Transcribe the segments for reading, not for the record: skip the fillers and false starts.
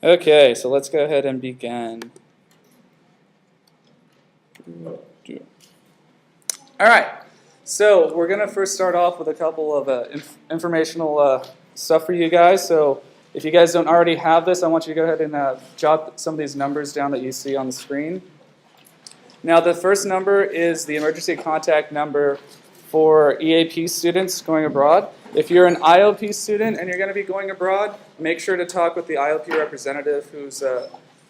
Okay, so let's go ahead and begin. All right, so we're going to first start off with a couple of informational stuff for you guys. So if you guys don't already have this, I want you to go ahead and jot some of these numbers down that you see on the screen. Now, the first number is the emergency contact number for EAP students going abroad. If you're an IOP student and you're going to be going abroad, make sure to talk with the IOP representative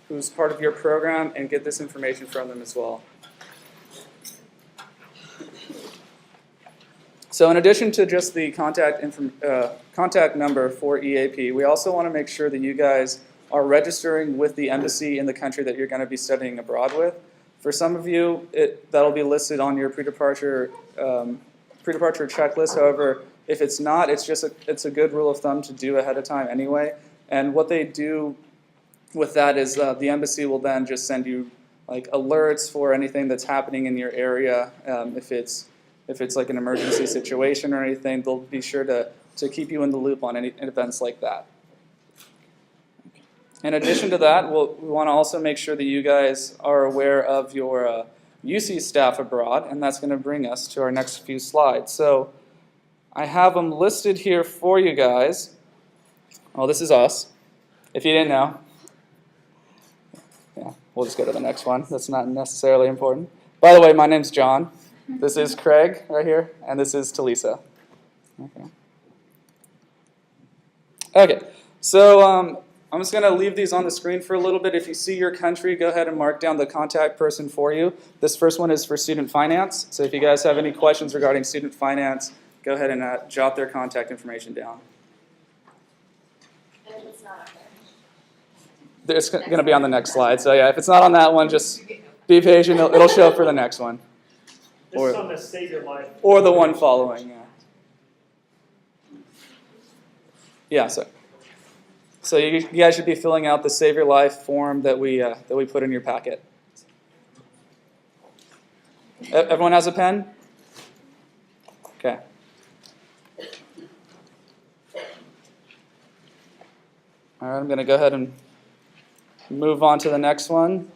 who's part of your program and get this information from them as well. So in addition to just the contact number for EAP, we also want to make sure that you guys are registering with the embassy in the country that you're going to be studying abroad with. For some of you, that'll be listed on your pre-departure checklist. However, if it's not, it's a good rule of thumb to do ahead of time anyway. And what they do with that is the embassy will then just send you like alerts for anything that's happening in your area. If it's like an emergency situation or anything, they'll be sure to keep you in the loop on any events like that. In addition to that, we want to also make sure that you guys are aware of your UC staff abroad, and that's going to bring us to our next few slides. So I have them listed here for you guys. Oh, this is us, if you didn't know. Yeah, we'll just go to the next one. That's not necessarily important. By the way, my name's John. This is Craig right here, and this is Talisa. Okay, so I'm just going to leave these on the screen for a little bit. If you see your country, go ahead and mark down the contact person for you. This first one is for student finance. So if you guys have any questions regarding student finance, go ahead and jot their contact information down. And it's not up there. It's going to be on the next slide. So yeah, if it's not on that one, just be patient. It'll show up for the next one. This is on the Save Your Life. Or the one following, yeah. Yeah, so you guys should be filling out the Save Your Life form that we put in your packet. Everyone has a pen? Okay. All right, I'm going to go ahead and move on to the next one.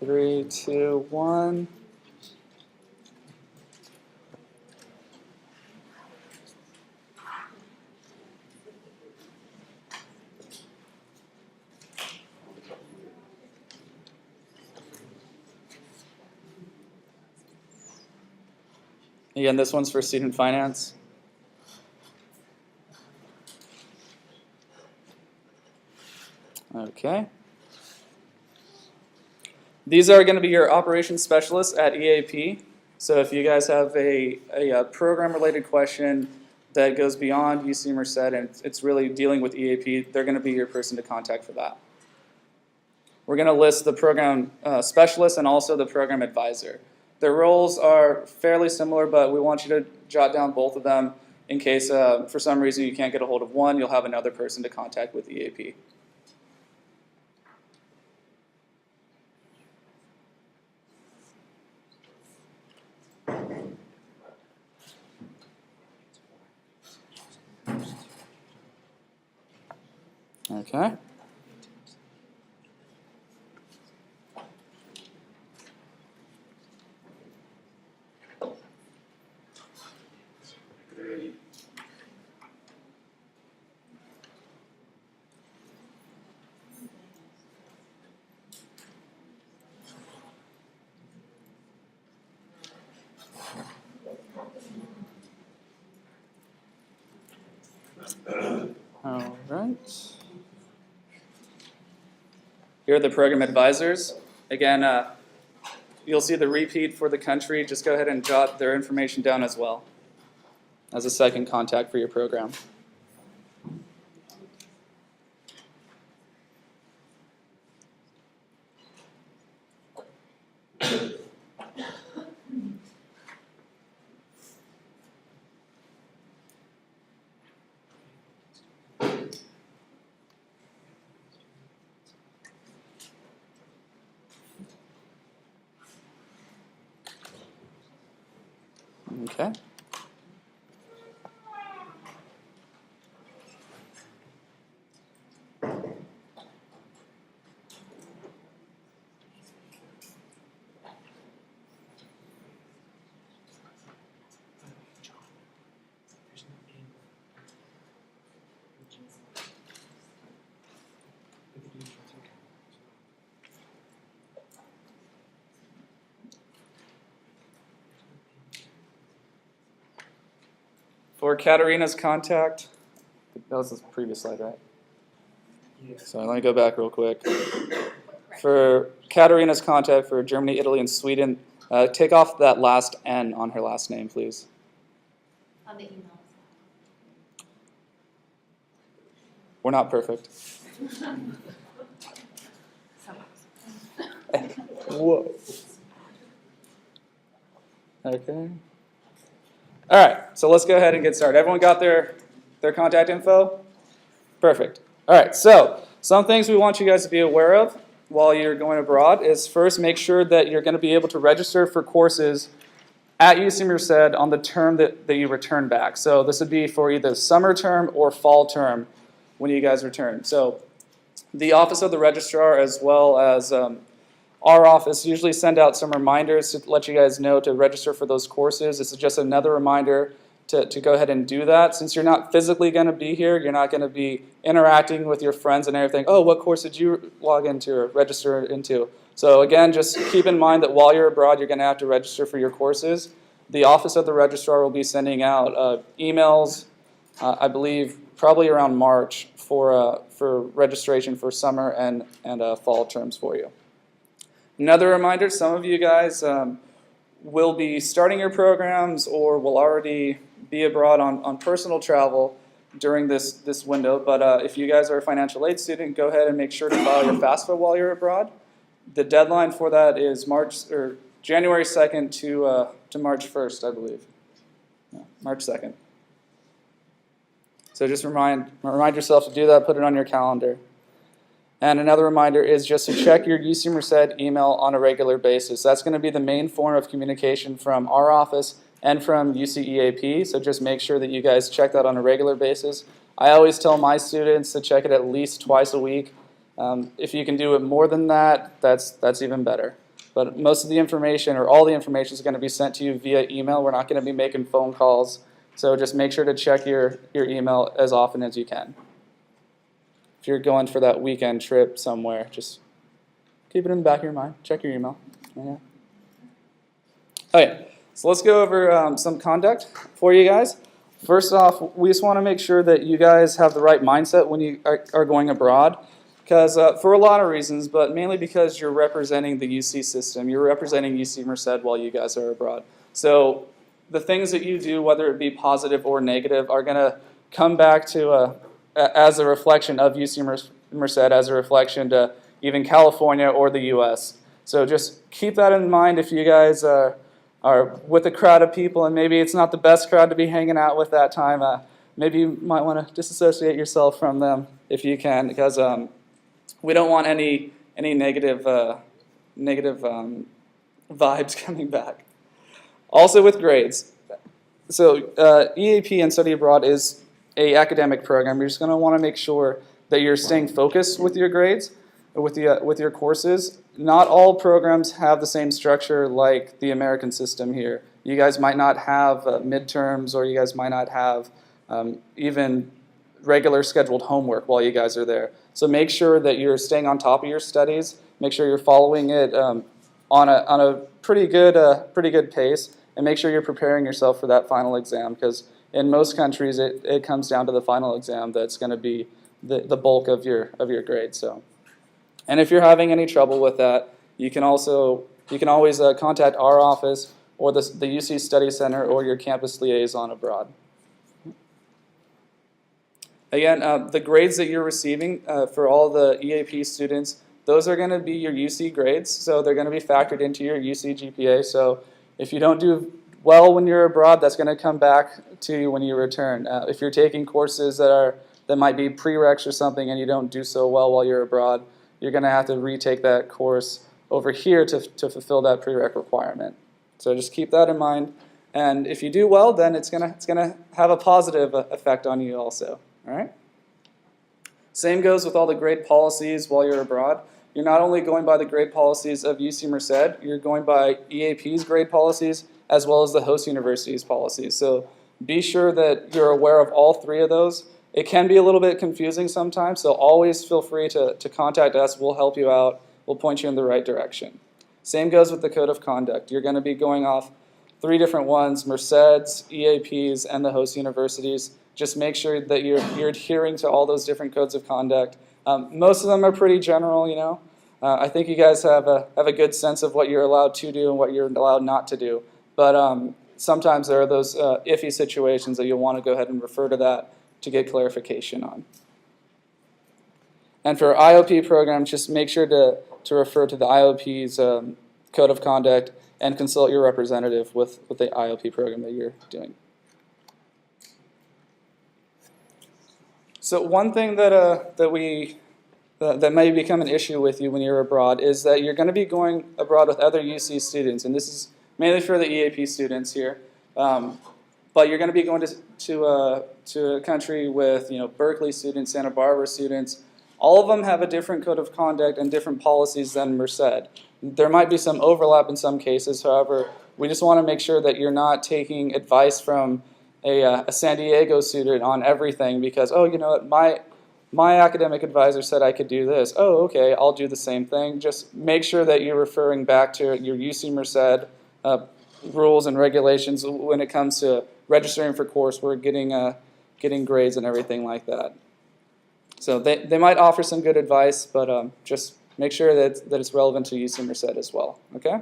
3, 2, 1. Again, this one's for student finance. Okay. These are going to be your operations specialists at EAP. So if you guys have a program-related question that goes beyond UC Merced and it's really dealing with EAP, they're going to be your person to contact for that. We're going to list the program specialist and also the program advisor. Their roles are fairly similar, but we want you to jot down both of them in case for some reason you can't get a hold of one, you'll have another person to contact with EAP. Okay. All right. Here are the program advisors. Again, you'll see the repeat for the country. Just go ahead and jot their information down as well as a second contact for your program. Okay. For Katarina's contact, that was the previous slide, right? Yeah. So let me go back real quick. For Katarina's contact for Germany, Italy, and Sweden, take off that last N on her last name, please. On the email. We're not perfect. Whoa. Okay. All right, so let's go ahead and get started. Everyone got their contact info? Perfect. All right, so some things we want you guys to be aware of while you're going abroad is first make sure that you're going to be able to register for courses at UC Merced on the term that you return back. So this would be for either summer term or fall term when you guys return. So the Office of the Registrar as well as our office usually send out some reminders to let you guys know to register for those courses. This is just another reminder to go ahead and do that. Since you're not physically going to be here, you're not going to be interacting with your friends and everything. Oh, what course did you log into or register into? So again, just keep in mind that while you're abroad, you're going to have to register for your courses. The Office of the Registrar will be sending out emails, I believe, probably around March for registration for summer and fall terms for you. Another reminder, some of you guys will be starting your programs or will already be abroad on personal travel during this window. But if you guys are a financial aid student, go ahead and make sure to file your FAFSA while you're abroad. The deadline for that is January 2nd to March 1st, I believe. No, March 2nd. So just remind yourself to do that, put it on your calendar. And another reminder is just to check your UC Merced email on a regular basis. That's going to be the main form of communication from our office and from UC EAP, so just make sure that you guys check that on a regular basis. I always tell my students to check it at least twice a week. If you can do it more than that, that's even better. But most of the information, or all the information, is going to be sent to you via email. We're not going to be making phone calls, so just make sure to check your email as often as you can. If you're going for that weekend trip somewhere, just keep it in the back of your mind. Check your email. Yeah. Okay, so let's go over some conduct for you guys. First off, we just want to make sure that you guys have the right mindset when you are going abroad, because for a lot of reasons, but mainly because you're representing the UC system. You're representing UC Merced while you guys are abroad. So the things that you do, whether it be positive or negative, are going to come back to as a reflection of UC Merced, as a reflection to even California or the U.S. So just keep that in mind if you guys are with a crowd of people and maybe it's not the best crowd to be hanging out with that time. Maybe you might want to disassociate yourself from them if you can, because we don't want any negative vibes coming back. Also with grades. So EAP and Study Abroad is an academic program. You're just going to want to make sure that you're staying focused with your grades, with your courses. Not all programs have the same structure like the American system here. You guys might not have midterms, or you guys might not have even regular scheduled homework while you guys are there. So make sure that you're staying on top of your studies. Make sure you're following it on a pretty good pace, and make sure you're preparing yourself for that final exam, because in most countries it comes down to the final exam that's going to be the bulk of your grade. So, and if you're having any trouble with that, you can always contact our office or the UC Study Center or your campus liaison abroad. Again, the grades that you're receiving for all the EAP students, those are going to be your UC grades, so they're going to be factored into your UC GPA. So if you don't do well when you're abroad, that's going to come back to you when you return. If you're taking courses that might be prereqs or something and you don't do so well while you're abroad, you're going to have to retake that course over here to fulfill that prereq requirement. So just keep that in mind. And if you do well, then it's gonna have a positive effect on you also. All right. Same goes with all the grade policies while you're abroad. You're not only going by the grade policies of UC Merced, you're going by EAP's grade policies as well as the host university's policies. So be sure that you're aware of all three of those. It can be a little bit confusing sometimes, so always feel free to contact us. We'll help you out. We'll point you in the right direction. Same goes with the code of conduct. You're going to be going off three different ones: Merceds, EAPs, and the host universities. Just make sure that you're adhering to all those different codes of conduct. Most of them are pretty general, you know. I think you guys have a good sense of what you're allowed to do and what you're allowed not to do. But sometimes there are those iffy situations that you'll want to go ahead and refer to that to get clarification on. And for IOP programs, just make sure to refer to the IOP's code of conduct and consult your representative with the IOP program that you're doing. So one thing that may become an issue with you when you're abroad is that you're going to be going abroad with other UC students, and this is mainly for the EAP students here. But you're going to be going to a country with, you know, Berkeley students, Santa Barbara students. All of them have a different code of conduct and different policies than Merced. There might be some overlap in some cases. However, we just want to make sure that you're not taking advice from a San Diego student on everything because, oh, you know what, my academic advisor said I could do this. Oh, okay, I'll do the same thing. Just make sure that you're referring back to your UC Merced rules and regulations when it comes to registering for coursework, getting grades and everything like that. So they might offer some good advice, but just make sure that it's relevant to UC Merced as well, okay?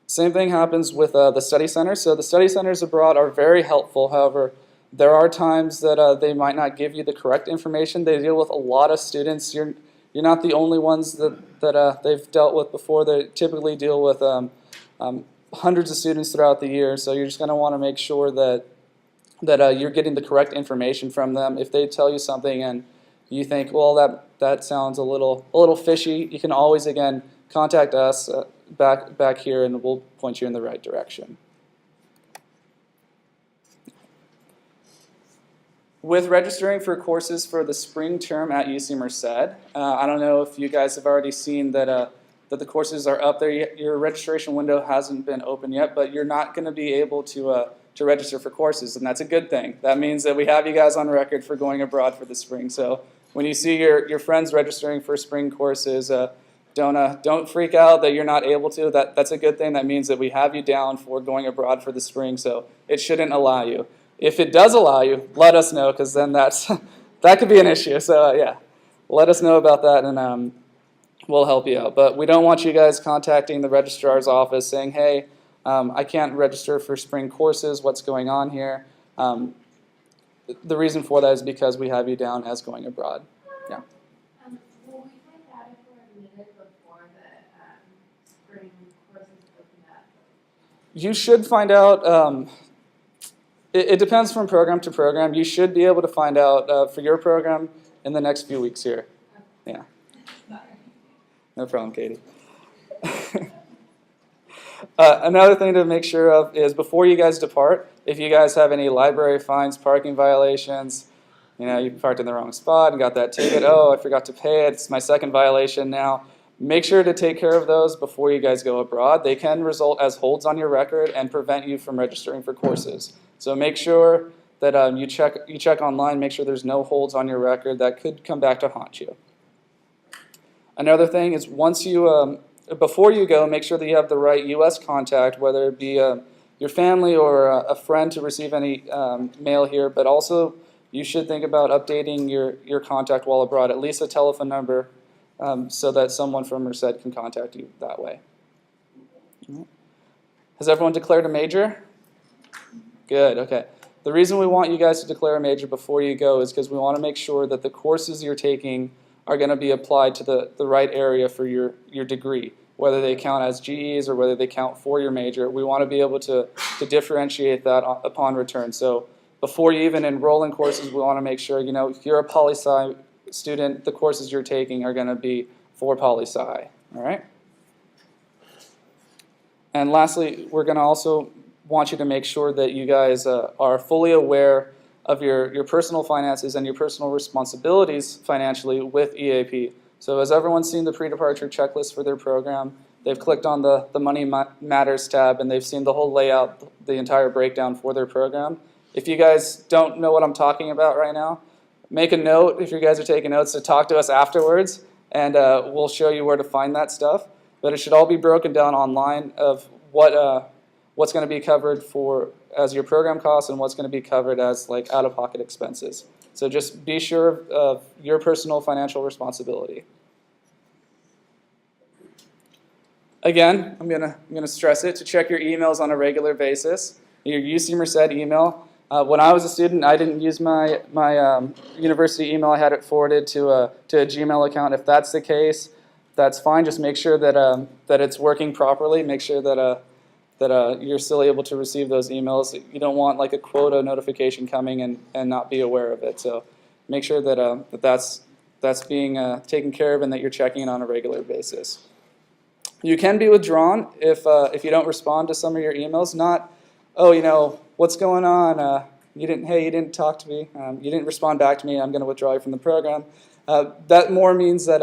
Same thing happens with the study centers. So the study centers abroad are very helpful. However, there are times that they might not give you the correct information. They deal with a lot of students. You're not the only ones that they've dealt with before. They typically deal with hundreds of students throughout the year. So you're just going to want to make sure that you're getting the correct information from them. If they tell you something and you think, well, that sounds a little fishy, you can always, again, contact us back here and we'll point you in the right direction. With registering for courses for the spring term at UC Merced, I don't know if you guys have already seen that the courses are up there. Your registration window hasn't been open yet, but you're not going to be able to register for courses, and that's a good thing. That means that we have you guys on record for going abroad for the spring. So when you see your friends registering for spring courses, don't freak out that you're not able to. That's a good thing. That means that we have you down for going abroad for the spring, so it shouldn't allow you. If it does allow you, let us know, because then that could be an issue. So yeah, let us know about that, and we'll help you out. But we don't want you guys contacting the registrar's office saying, hey, I can't register for spring courses, what's going on here? The reason for that is because we have you down as going abroad. Yeah. Will we find out if we're admitted before the spring courses open up? You should find out. It depends from program to program. You should be able to find out for your program in the next few weeks here. Yeah. No problem, Katie. Another thing to make sure of is before you guys depart, if you guys have any library fines, parking violations, you know, you parked in the wrong spot and got that ticket, oh, I forgot to pay it, it's my second violation now. Make sure to take care of those before you guys go abroad. They can result as holds on your record and prevent you from registering for courses. So make sure that you check online, make sure there's no holds on your record that could come back to haunt you. Another thing is before you go, make sure that you have the right U.S. contact, whether it be your family or a friend to receive any mail here, but also you should think about updating your contact while abroad, at least a telephone number, so that someone from Merced can contact you that way. Has everyone declared a major? Good, okay. The reason we want you guys to declare a major before you go is because we want to make sure that the courses you're taking are going to be applied to the right area for your degree, whether they count as GEs or whether they count for your major. We want to be able to differentiate that upon return. So before you even enroll in courses, we want to make sure, you know, if you're a poli-sci student, the courses you're taking are going to be for poli-sci, all right? And lastly, we're going to also want you to make sure that you guys are fully aware of your personal finances and your personal responsibilities financially with EAP. So has everyone seen the pre-departure checklist for their program? They've clicked on the Money Matters tab and they've seen the whole layout, the entire breakdown for their program. If you guys don't know what I'm talking about right now, make a note if you guys are taking notes to talk to us afterwards, and we'll show you where to find that stuff. But it should all be broken down online of what's going to be covered for as your program costs and what's going to be covered as like out-of-pocket expenses. So just be sure of your personal financial responsibility. Again, I'm gonna stress it, to check your emails on a regular basis. Your UC Merced email. When I was a student, I didn't use my university email. I had it forwarded to a Gmail account. If that's the case, that's fine. Just make sure that that it's working properly. Make sure that you're still able to receive those emails. You don't want like a quota notification coming and not be aware of it. So make sure that that's being taken care of and that you're checking it on a regular basis. You can be withdrawn if you don't respond to some of your emails. Not, oh, you know, what's going on? You didn't talk to me. You didn't respond back to me. I'm going to withdraw you from the program. That more means that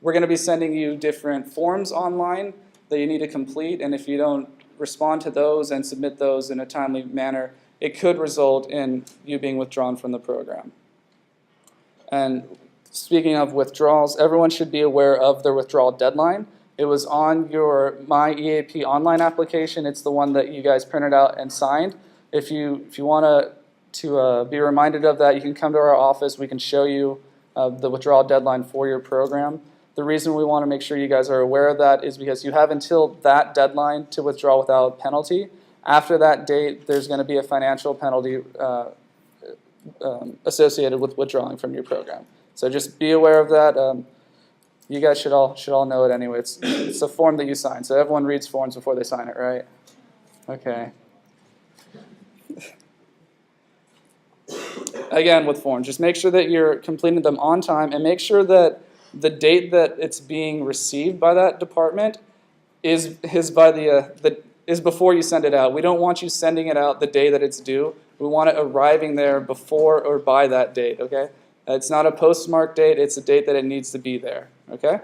we're going to be sending you different forms online that you need to complete, and if you don't respond to those and submit those in a timely manner, it could result in you being withdrawn from the program. And speaking of withdrawals, everyone should be aware of their withdrawal deadline. It was on your My EAP online application. It's the one that you guys printed out and signed. If you want to be reminded of that, you can come to our office. We can show you the withdrawal deadline for your program. The reason we want to make sure you guys are aware of that is because you have until that deadline to withdraw without penalty. After that date, there's going to be a financial penalty associated with withdrawing from your program. So just be aware of that. You guys should all know it anyway. It's a form that you sign. So everyone reads forms before they sign it, right? Okay. Again, with forms, just make sure that you're completing them on time and make sure that the date that it's being received by that department is before you send it out. We don't want you sending it out the day that it's due. We want it arriving there before or by that date, okay? It's not a postmark date, it's a date that it needs to be there, okay?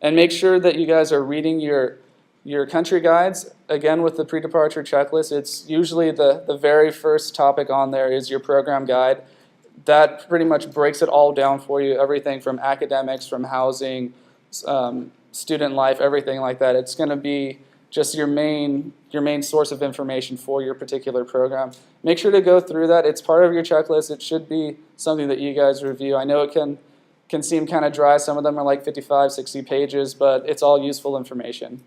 And make sure that you guys are reading your country guides. Again, with the pre-departure checklist, it's usually the very first topic on there is your program guide. That pretty much breaks it all down for you, everything from academics, from housing, student life, everything like that. It's going to be just your main source of information for your particular program. Make sure to go through that. It's part of your checklist. It should be something that you guys review. I know it can seem kind of dry. Some of them are like 55, 60 pages, but it's all useful information.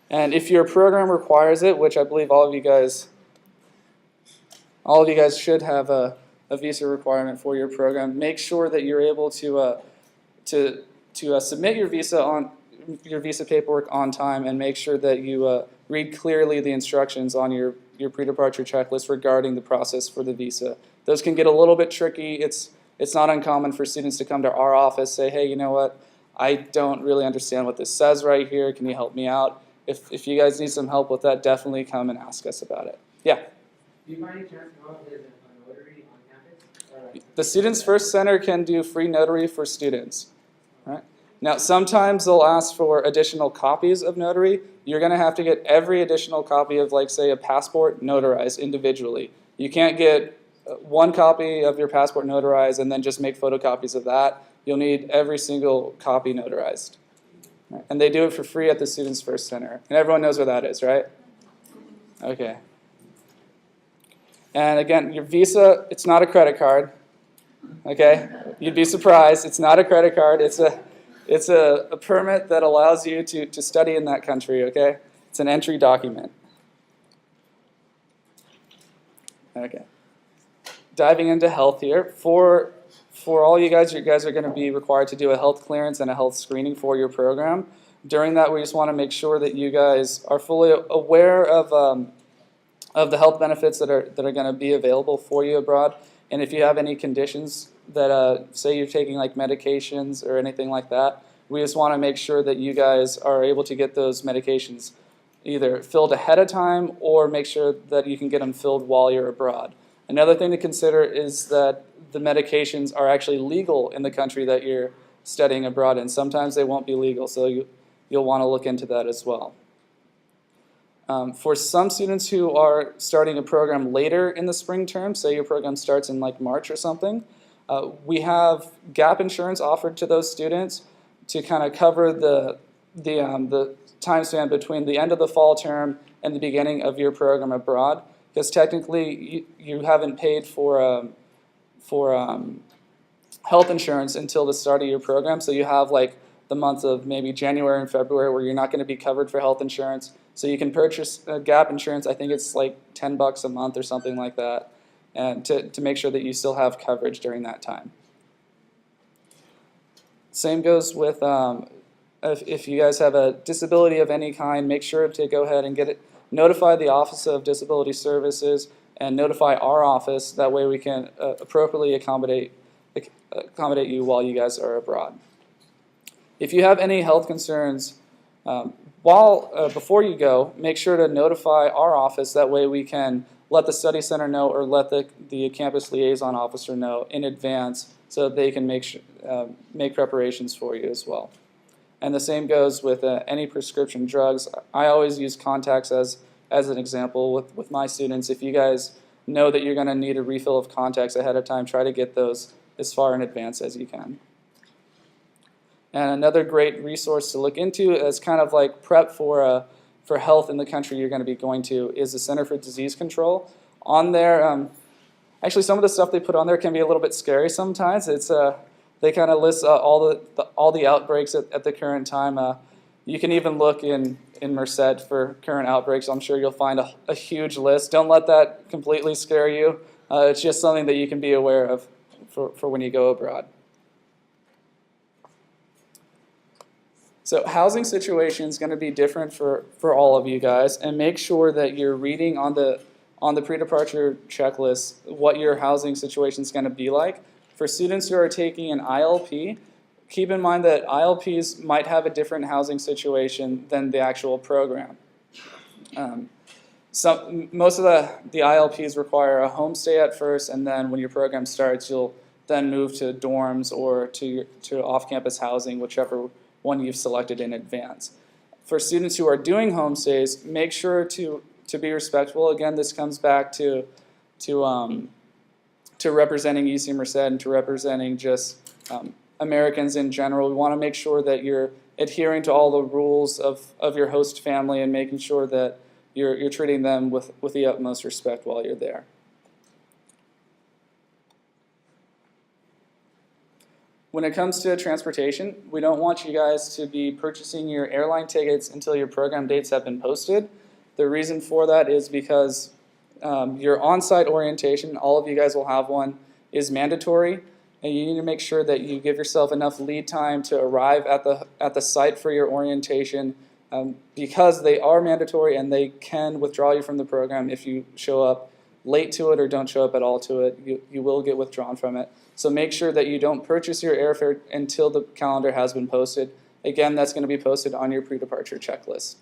And if your program requires it, which I believe all of you guys should have a visa requirement for your program, make sure that you're able to submit your visa paperwork on time, and make sure that you read clearly the instructions on your pre-departure checklist regarding the process for the visa. Those can get a little bit tricky. It's not uncommon for students to come to our office, say, hey, you know what, I don't really understand what this says right here. Can you help me out? If you guys need some help with that, definitely come and ask us about it. Yeah? Do you by any chance know if there's a notary on campus? The Students First Center can do free notary for students. Right? Now, sometimes they'll ask for additional copies of notary. You're going to have to get every additional copy of, like, say, a passport notarized individually. You can't get one copy of your passport notarized and then just make photocopies of that. You'll need every single copy notarized. Right? And they do it for free at the Students First Center. And everyone knows where that is, right? Okay. And again, your visa, it's not a credit card. Okay? You'd be surprised. It's not a credit card. It's a permit that allows you to study in that country, okay? It's an entry document. Okay. Diving into health here. For all you guys are going to be required to do a health clearance and a health screening for your program. During that, we just want to make sure that you guys are fully aware of the health benefits that are going to be available for you abroad. And if you have any conditions that, say you're taking like medications or anything like that, we just want to make sure that you guys are able to get those medications either filled ahead of time or make sure that you can get them filled while you're abroad. Another thing to consider is that the medications are actually legal in the country that you're studying abroad in. Sometimes they won't be legal, so you'll want to look into that as well. For some students who are starting a program later in the spring term, say your program starts in like March or something, we have gap insurance offered to those students to kind of cover the time span between the end of the fall term and the beginning of your program abroad, because technically you haven't paid for health insurance until the start of your program, so you have like the month of maybe January and February where you're not going to be covered for health insurance. So you can purchase gap insurance. I think it's like $10 a month or something like that, and to make sure that you still have coverage during that time. Same goes with if you guys have a disability of any kind, make sure to go ahead and notify the Office of Disability Services and notify our office. That way we can appropriately accommodate you while you guys are abroad. If you have any health concerns, before you go, make sure to notify our office. That way we can let the study center know or let the campus liaison officer know in advance so that they can make preparations for you as well. And the same goes with any prescription drugs. I always use contacts as an example with my students. If you guys know that you're going to need a refill of contacts ahead of time, try to get those as far in advance as you can. And another great resource to look into as kind of like prep for health in the country you're going to be going to is the Center for Disease Control. On there, actually some of the stuff they put on there can be a little bit scary sometimes. They kind of list all the outbreaks at the current time. You can even look in Merced for current outbreaks. I'm sure you'll find a huge list. Don't let that completely scare you. It's just something that you can be aware of for when you go abroad. So housing situation is going to be different for all of you guys, and make sure that you're reading on the pre-departure checklist what your housing situation is going to be like. For students who are taking an ILP, keep in mind that ILPs might have a different housing situation than the actual program. Most of the ILPs require a homestay at first, and then when your program starts, you'll then move to dorms or to off-campus housing, whichever one you've selected in advance. For students who are doing homestays, make sure to be respectful. Again, this comes back to representing UC Merced and to representing just Americans in general. We want to make sure that you're adhering to all the rules of your host family and making sure that you're treating them with the utmost respect while you're there. When it comes to transportation, we don't want you guys to be purchasing your airline tickets until your program dates have been posted. The reason for that is because your on-site orientation, all of you guys will have one, is mandatory, and you need to make sure that you give yourself enough lead time to arrive at the site for your orientation, because they are mandatory and they can withdraw you from the program if you show up late to it or don't show up at all to it. You will get withdrawn from it. So make sure that you don't purchase your airfare until the calendar has been posted. Again, that's going to be posted on your pre-departure checklist.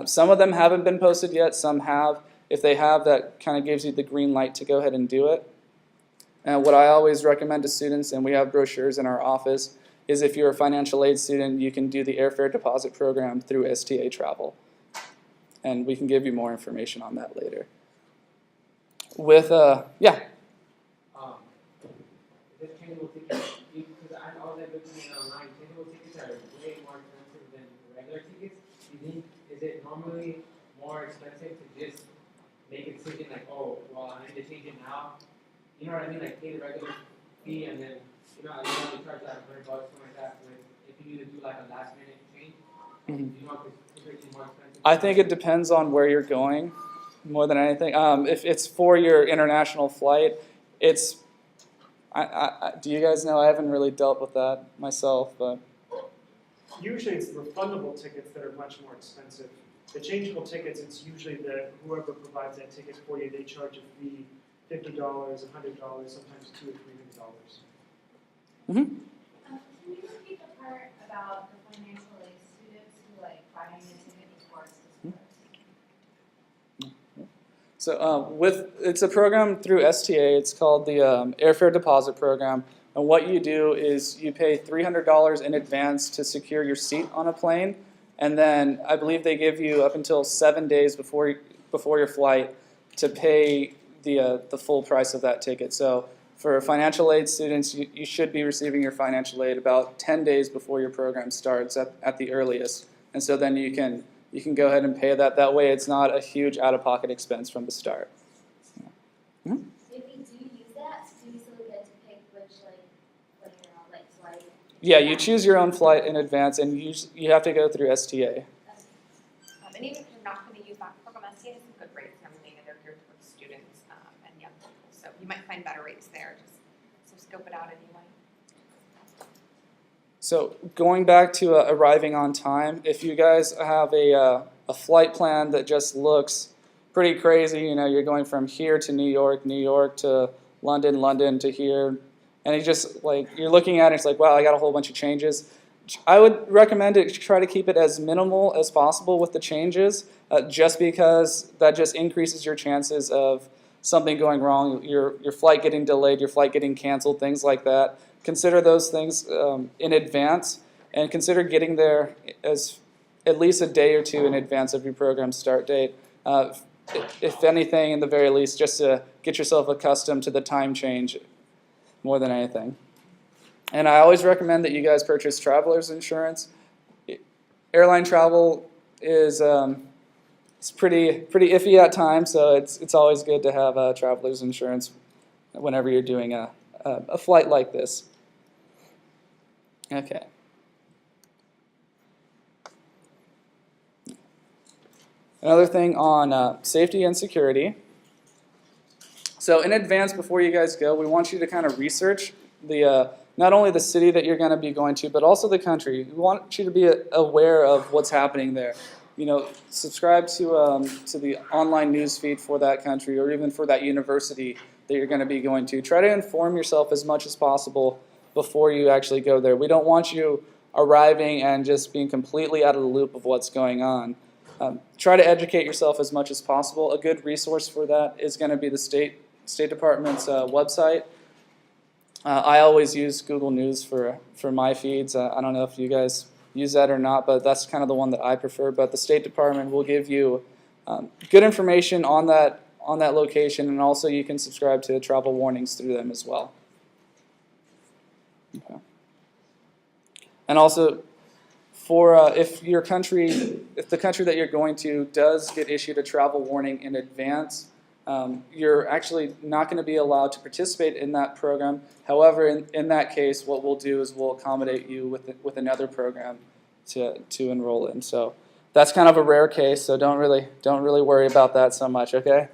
Some of them haven't been posted yet, some have. If they have, that kind of gives you the green light to go ahead and do it. And what I always recommend to students, and we have brochures in our office, is if you're a financial aid student, you can do the airfare deposit program through STA Travel. And we can give you more information on that later. Yeah. This changeable ticket, because I was looking at online, changeable tickets are way more expensive than regular tickets. Do you think, is it normally more expensive to just make a decision like, oh, well, I need to change it now? You know what I mean? Like pay the regular fee and then, you know, they charge like $100, something like that. But if you need to do like a last minute change, you know, if it's more expensive. I think it depends on where you're going more than anything. If it's for your international flight, it's do you guys know? I haven't really dealt with that myself, but Usually it's the refundable tickets that are much more expensive. The changeable tickets, it's usually whoever provides that ticket for you, they charge a fee, $50, $100, sometimes $200 or $300. mm-hmm. Can you repeat the part about the financial aid students who like buying a ticket before it's dispersed? So it's a program through STA. It's called the Airfare Deposit Program. And what you do is you pay $300 in advance to secure your seat on a plane. And then I believe they give you up until 7 days before your flight to pay the full price of that ticket. So for financial aid students, you should be receiving your financial aid about 10 days before your program starts at the earliest. And so then you can go ahead and pay that. That way it's not a huge out-of-pocket expense from the start. If we do use that, do we still get to pick which flight? Yeah, you choose your own flight in advance, and you have to go through STA. And even if you're not going to use that program, STA has some good rates and everything, and they're geared towards students and young people. So you might find better rates there. Just scope it out anyway. So going back to arriving on time, if you guys have a flight plan that just looks pretty crazy, you're going from here to New York, New York to London, London to here, and you just you're looking at it, it's like, wow, I got a whole bunch of changes. I would recommend to try to keep it as minimal as possible with the changes, just because that just increases your chances of something going wrong, your flight getting delayed, your flight getting canceled, things like that. Consider those things in advance, and consider getting there as at least a day or two in advance of your program start date. If anything, in the very least, just to get yourself accustomed to the time change more than anything. And I always recommend that you guys purchase traveler's insurance. Airline travel is it's pretty iffy at times, so it's always good to have traveler's insurance whenever you're doing a flight like this. Okay. Another thing on safety and security. So in advance, before you guys go, we want you to kind of research not only the city that you're going to be going to, but also the country. We want you to be aware of what's happening there. Subscribe to the online news feed for that country, or even for that university that you're going to be going to. Try to inform yourself as much as possible before you actually go there. We don't want you arriving and just being completely out of the loop of what's going on. Try to educate yourself as much as possible. A good resource for that is going to be the State Department's website. I always use Google News for my feeds. I don't know if you guys use that or not, but that's kind of the one that I prefer. But the State Department will give you good information on that location, and also you can subscribe to travel warnings through them as well. Okay. And also, if the country that you're going to does get issued a travel warning in advance, you're actually not going to be allowed to participate in that program. However, in that case, what we'll do is we'll accommodate you with another program to enroll in. So that's kind of a rare case, so don't really worry about that so much, okay?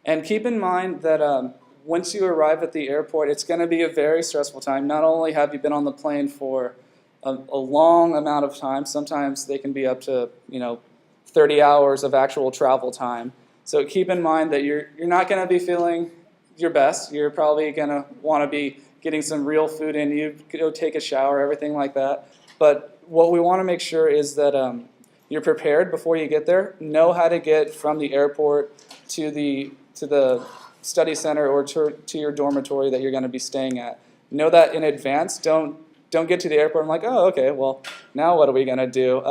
And keep in mind that once you arrive at the airport, it's going to be a very stressful time. Not only have you been on the plane for a long amount of time, sometimes they can be up to 30 hours of actual travel time. So keep in mind that you're not going to be feeling your best. You're probably going to want to be getting some real food in you, go take a shower, everything like that. But what we want to make sure is that you're prepared before you get there. Know how to get from the airport to the study center or to your dormitory that you're going to be staying at. Know that in advance. Don't get to the airport and oh, okay, well, now what are we going to do?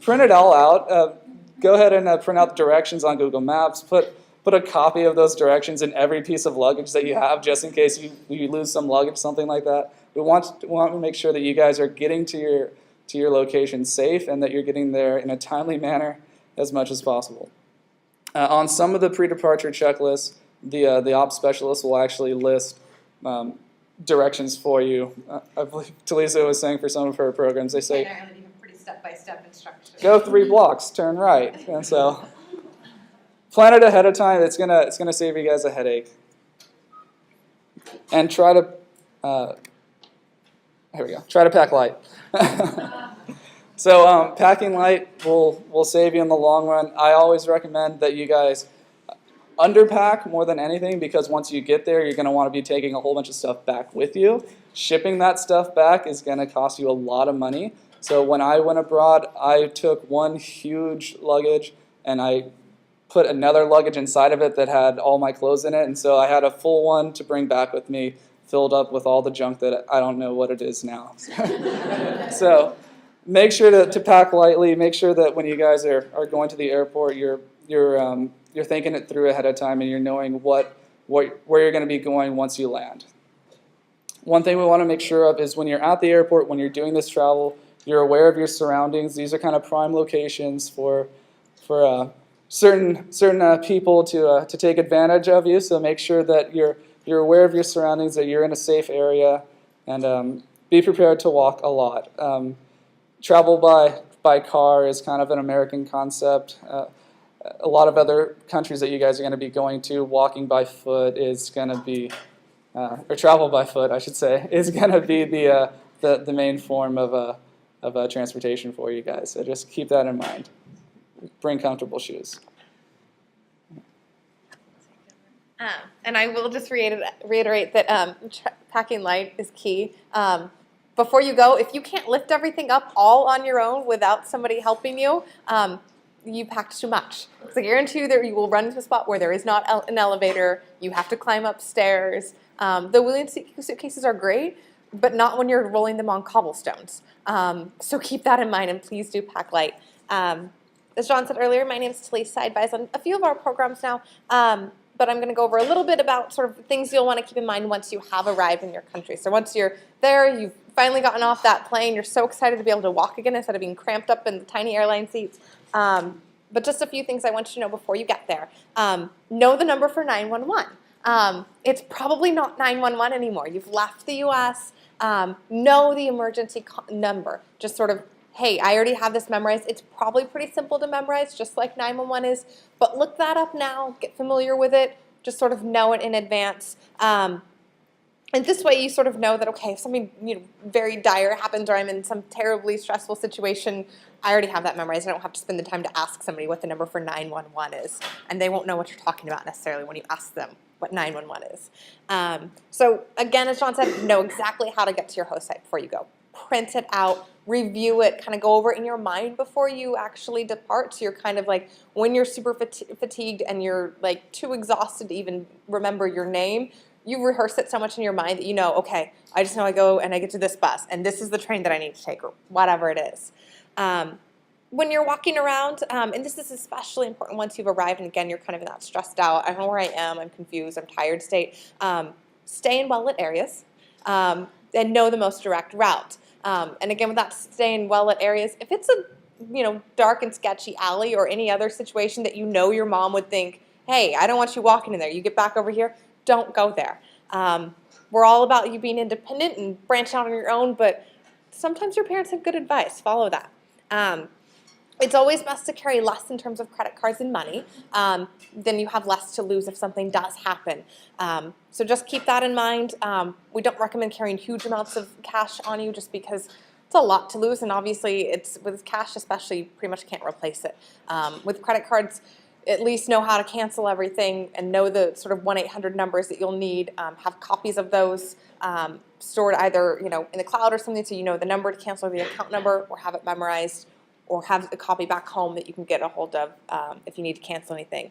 Print it all out. Go ahead and print out the directions on Google Maps. Put a copy of those directions in every piece of luggage that you have, just in case you lose some luggage, something like that. We want to make sure that you guys are getting to your location safe, and that you're getting there in a timely manner as much as possible. On some of the pre-departure checklists, the ops specialist will actually list directions for you. I believe Talisa was saying for some of her programs, they say, And I give pretty step-by-step instructions. go 3 blocks, turn right. And so plan it ahead of time. It's gonna save you guys a headache. And try to try to pack light. So packing light will save you in the long run. I always recommend that you guys underpack more than anything, because once you get there, you're going to want to be taking a whole bunch of stuff back with you. Shipping that stuff back is going to cost you a lot of money. So when I went abroad, I took one huge luggage and I put another luggage inside of it that had all my clothes in it, and so I had a full one to bring back with me, filled up with all the junk that I don't know what it is now. So make sure to pack lightly. Make sure that when you guys are going to the airport, you're thinking it through ahead of time, and you're knowing where you're going to be going once you land. One thing we want to make sure of is when you're at the airport, when you're doing this travel, you're aware of your surroundings. These are kind of prime locations for certain people to take advantage of you. So make sure that you're aware of your surroundings, that you're in a safe area, and be prepared to walk a lot. Travel by car is kind of an American concept. A lot of other countries that you guys are going to be going to, walking by foot is going to be, or travel by foot, I should say, is going to be the main form of transportation for you guys. So just keep that in mind. Bring comfortable shoes. And I will just reiterate that packing light is key. Before you go, if you can't lift everything up all on your own without somebody helping you, you packed too much. So I guarantee you that you will run into a spot where there is not an elevator, you have to climb upstairs. The wheeling suitcases are great, but not when you're rolling them on cobblestones. So keep that in mind, and please do pack light. As John said earlier, my name is Talisa. I advise on a few of our programs now, but I'm going to go over a little bit about sort of things you'll want to keep in mind once you have arrived in your country. So once you're there, you've finally gotten off that plane, you're so excited to be able to walk again instead of being cramped up in the tiny airline seats. But just a few things I want you to know before you get there. Know the number for 911. It's probably not 911 anymore. You've left the U.S. Know the emergency number. Just sort of, hey, I already have this memorized. It's probably pretty simple to memorize, just like 911 is. But look that up now. Get familiar with it. Just sort of know it in advance. And this way you sort of know that, okay, if something very dire happens or I'm in some terribly stressful situation, I already have that memorized. I don't have to spend the time to ask somebody what the number for 911 is. And they won't know what you're talking about necessarily when you ask them what 911 is. So again, as John said, know exactly how to get to your host site before you go. Print it out, review it, kind of go over it in your mind before you actually depart. So you're kind of like, when you're super fatigued and you're like too exhausted to even remember your name, you rehearse it so much in your mind that you know, okay, I just know I go and I get to this bus, and this is the train that I need to take, or whatever it is. When you're walking around, and this is especially important once you've arrived, and again, you're kind of in that stressed out, I don't know where I am, I'm confused, I'm tired state, stay in well-lit areas, and know the most direct route. And again, with that stay in well-lit areas, if it's a dark and sketchy alley or any other situation that you know your mom would think, hey, I don't want you walking in there, you get back over here, don't go there. We're all about you being independent and branching out on your own, but sometimes your parents have good advice. Follow that. It's always best to carry less in terms of credit cards and money. Then you have less to lose if something does happen. So just keep that in mind. We don't recommend carrying huge amounts of cash on you just because it's a lot to lose, and obviously it's with cash especially, you pretty much can't replace it. With credit cards, at least know how to cancel everything and know the sort of 1-800 numbers that you'll need. Have copies of those stored either in the cloud or something, so you know the number to cancel, the account number, or have it memorized, or have a copy back home that you can get a hold of if you need to cancel anything.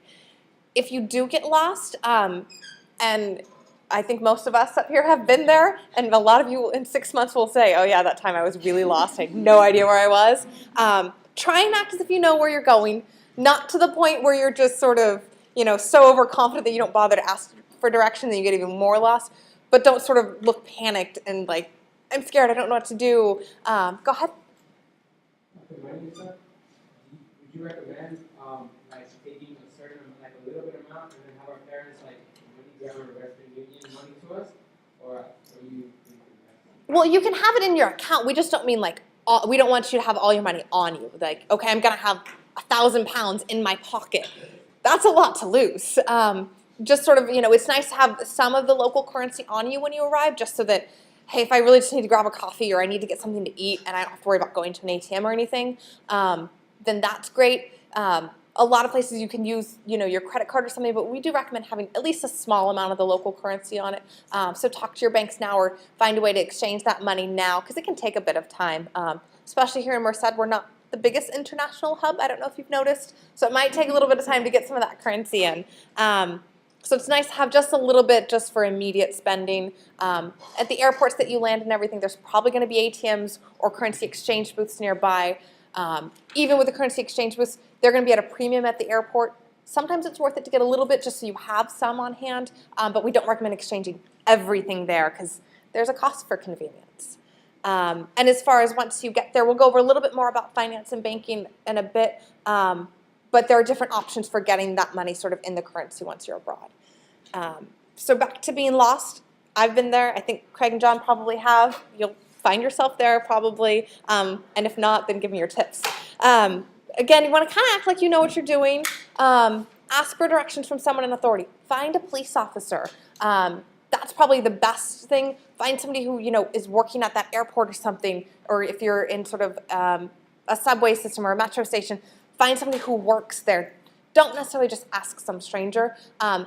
If you do get lost, and I think most of us up here have been there, and a lot of you in 6 months will say, oh yeah, that time I was really lost, I had no idea where I was. Try and act as if you know where you're going. Not to the point where you're just sort of, so overconfident that you don't bother to ask for direction and you get even more lost. But don't sort of look panicked and like, I'm scared, I don't know what to do. Go ahead. Would you recommend taking a certain, a little bit amount, and then have our parents money grab or Western Union money to us, or you? Well, you can have it in your account. We just don't mean we don't want you to have all your money on you. Like, okay, I'm gonna have 1,000 pounds in my pocket. That's a lot to lose. Just sort of, it's nice to have some of the local currency on you when you arrive, just so that, hey, if I really just need to grab a coffee or I need to get something to eat and I don't have to worry about going to an ATM or anything, then that's great. A lot of places you can use, your credit card or something, but we do recommend having at least a small amount of the local currency on it. So talk to your banks now or find a way to exchange that money now, because it can take a bit of time. Especially here in Merced, we're not the biggest international hub. I don't know if you've noticed. So it might take a little bit of time to get some of that currency in. So it's nice to have just a little bit just for immediate spending. At the airports that you land and everything, there's probably going to be ATMs or currency exchange booths nearby. Even with the currency exchange booths, they're going to be at a premium at the airport. Sometimes it's worth it to get a little bit just so you have some on hand, but we don't recommend exchanging everything there because there's a cost for convenience. And as far as once you get there, we'll go over a little bit more about finance and banking in a bit, but there are different options for getting that money sort of in the currency once you're abroad. So back to being lost. I've been there. I think Craig and John probably have. You'll find yourself there probably, and if not, then give me your tips. Again, you want to kind of act like you know what you're doing. Ask for directions from someone in authority. Find a police officer. That's probably the best thing. Find somebody who is working at that airport or something, or if you're in sort of a subway system or a metro station, find somebody who works there. Don't necessarily just ask some stranger.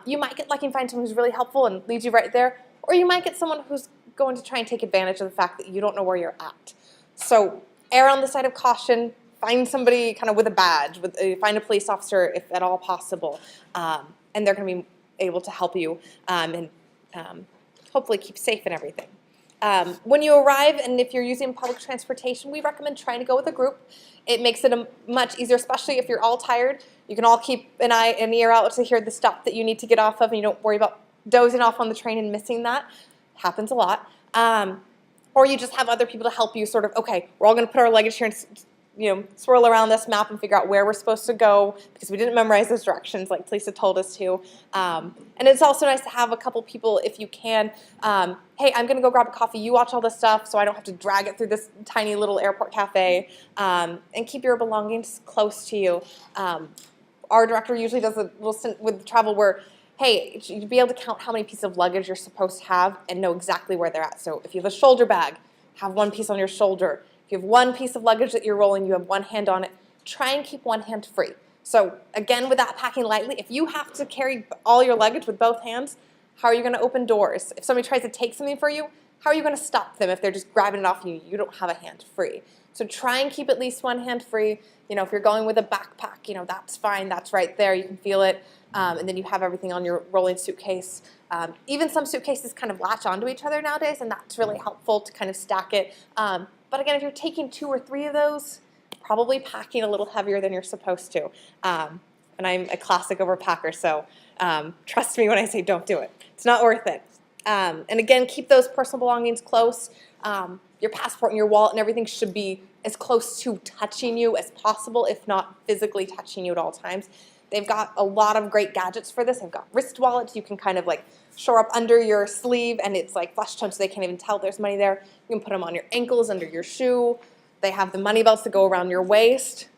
You might get lucky and find someone who's really helpful and leads you right there, or you might get someone who's going to try and take advantage of the fact that you don't know where you're at. So err on the side of caution. Find somebody kind of with a badge. Find a police officer if at all possible, and they're going to be able to help you and hopefully keep safe and everything. When you arrive, and if you're using public transportation, we recommend trying to go with a group. It makes it much easier, especially if you're all tired. You can all keep an ear out to hear the stop that you need to get off of, and you don't worry about dozing off on the train and missing that. Happens a lot. Or you just have other people to help you sort of, okay, we're all going to put our luggage here and swirl around this map and figure out where we're supposed to go because we didn't memorize those directions like Lisa told us to. And it's also nice to have a couple people, if you can, hey, I'm going to go grab a coffee. You watch all this stuff so I don't have to drag it through this tiny little airport cafe. And keep your belongings close to you. Our director usually does a little stint with travel where, hey, you'd be able to count how many pieces of luggage you're supposed to have and know exactly where they're at. So if you have a shoulder bag, have one piece on your shoulder. If you have one piece of luggage that you're rolling, you have one hand on it. Try and keep one hand free. So again, with that packing lightly, if you have to carry all your luggage with both hands, how are you going to open doors? If somebody tries to take something for you, how are you going to stop them if they're just grabbing it off you? You don't have a hand free. So try and keep at least one hand free. If you're going with a backpack, that's fine. That's right there. You can feel it. And then you have everything on your rolling suitcase. Even some suitcases kind of latch onto each other nowadays, and that's really helpful to kind of stack it. But again, if you're taking 2 or 3 of those, probably packing a little heavier than you're supposed to. And I'm a classic overpacker, so trust me when I say don't do it. It's not worth it. And again, keep those personal belongings close. Your passport and your wallet and everything should be as close to touching you as possible, if not physically touching you at all times. They've got a lot of great gadgets for this. They've got wrist wallets. You can kind of like shore up under your sleeve, and it's like flush tone so they can't even tell there's money there. You can put them on your ankles, under your shoe. They have the money belts that go around your waist.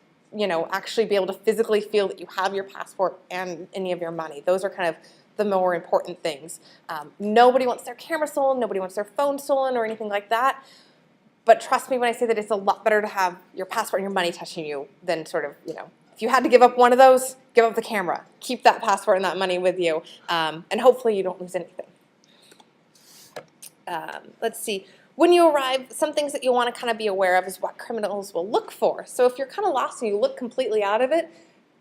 Actually be able to physically feel that you have your passport and any of your money. Those are kind of the more important things. Nobody wants their camera stolen. Nobody wants their phone stolen or anything like that. But trust me when I say that it's a lot better to have your passport and your money touching you than sort of, if you had to give up one of those, give up the camera. Keep that passport and that money with you, and hopefully you don't lose anything. Let's see. When you arrive, some things that you want to kind of be aware of is what criminals will look for. So if you're kind of lost and you look completely out of it,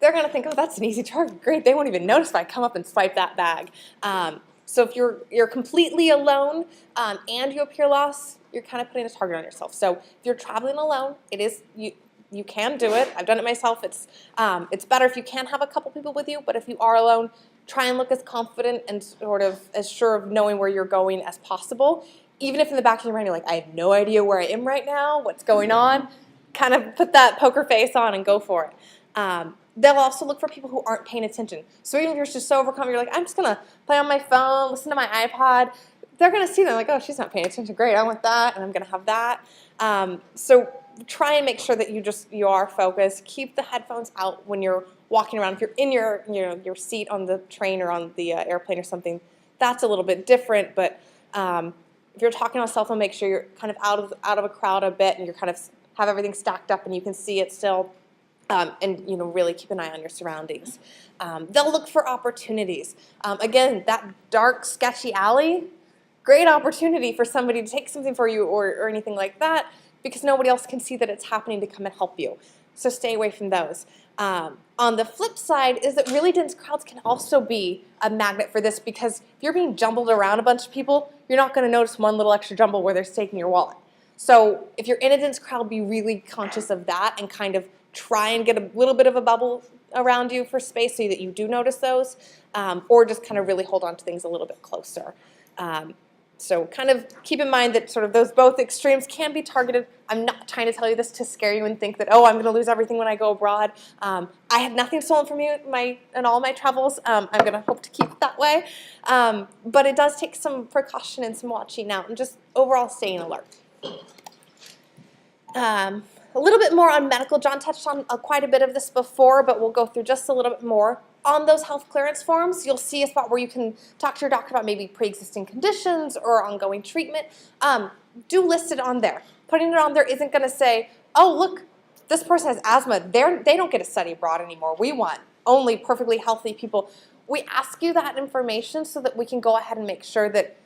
they're going to think, oh, that's an easy target. Great, they won't even notice if I come up and swipe that bag. So if you're completely alone and you appear lost, you're kind of putting a target on yourself. So if you're traveling alone, you can do it. I've done it myself. It's better if you can have a couple people with you, but if you are alone, try and look as confident and sort of as sure of knowing where you're going as possible. Even if in the back of your mind you're like, I have no idea where I am right now, what's going on, kind of put that poker face on and go for it. They'll also look for people who aren't paying attention. So even if you're just so overcome, you're like, I'm just going to play on my phone, listen to my iPod. They're going to see them like, oh, she's not paying attention. Great, I want that, and I'm going to have that. So try and make sure that you are focused. Keep the headphones out when you're walking around. If you're in your seat on the train or on the airplane or something, that's a little bit different. But if you're talking on a cell phone, make sure you're kind of out of a crowd a bit, and you're kind of have everything stacked up and you can see it still. And really keep an eye on your surroundings. They'll look for opportunities. Again, that dark, sketchy alley, great opportunity for somebody to take something for you or anything like that, because nobody else can see that it's happening to come and help you. So stay away from those. On the flip side is that really dense crowds can also be a magnet for this, because if you're being jumbled around a bunch of people, you're not going to notice one little extra jumble where they're taking your wallet. So if you're in a dense crowd, be really conscious of that and kind of try and get a little bit of a bubble around you for space so that you do notice those, or just kind of really hold on to things a little bit closer. So kind of keep in mind that sort of those both extremes can be targeted. I'm not trying to tell you this to scare you and think that, oh, I'm going to lose everything when I go abroad. I had nothing stolen from you in all my travels. I'm going to hope to keep it that way. But it does take some precaution and some watching out and just overall staying alert. A little bit more on medical. John touched on quite a bit of this before, but we'll go through just a little bit more. On those health clearance forms, you'll see a spot where you can talk to your doctor about maybe pre-existing conditions or ongoing treatment. Do list it on there. Putting it on there isn't going to say, oh, look, this person has asthma. They don't get to study abroad anymore. We want only perfectly healthy people. We ask you that information so that we can go ahead and make sure that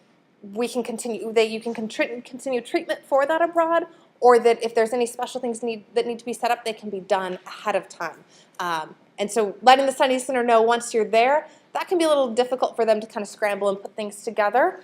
we can continue, that you can continue treatment for that abroad, or that if there's any special things that need to be set up, they can be done ahead of time. And so letting the study center know once you're there, that can be a little difficult for them to kind of scramble and put things together.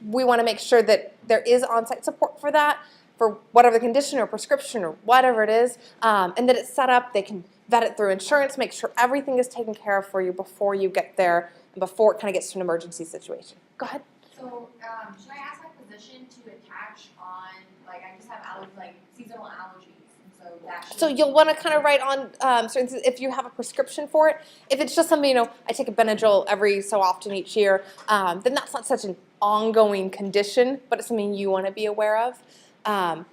We want to make sure that there is on-site support for that, for whatever the condition or prescription or whatever it is, and that it's set up. They can vet it through insurance, make sure everything is taken care of for you before you get there and before it kind of gets to an emergency situation. Go ahead. So, should I ask my physician to attach on, like, I just have allergies, like seasonal allergies, and so that should. So you'll want to kind of write on, so if you have a prescription for it, if it's just something, I take a Benadryl every so often each year, then that's not such an ongoing condition, but it's something you want to be aware of.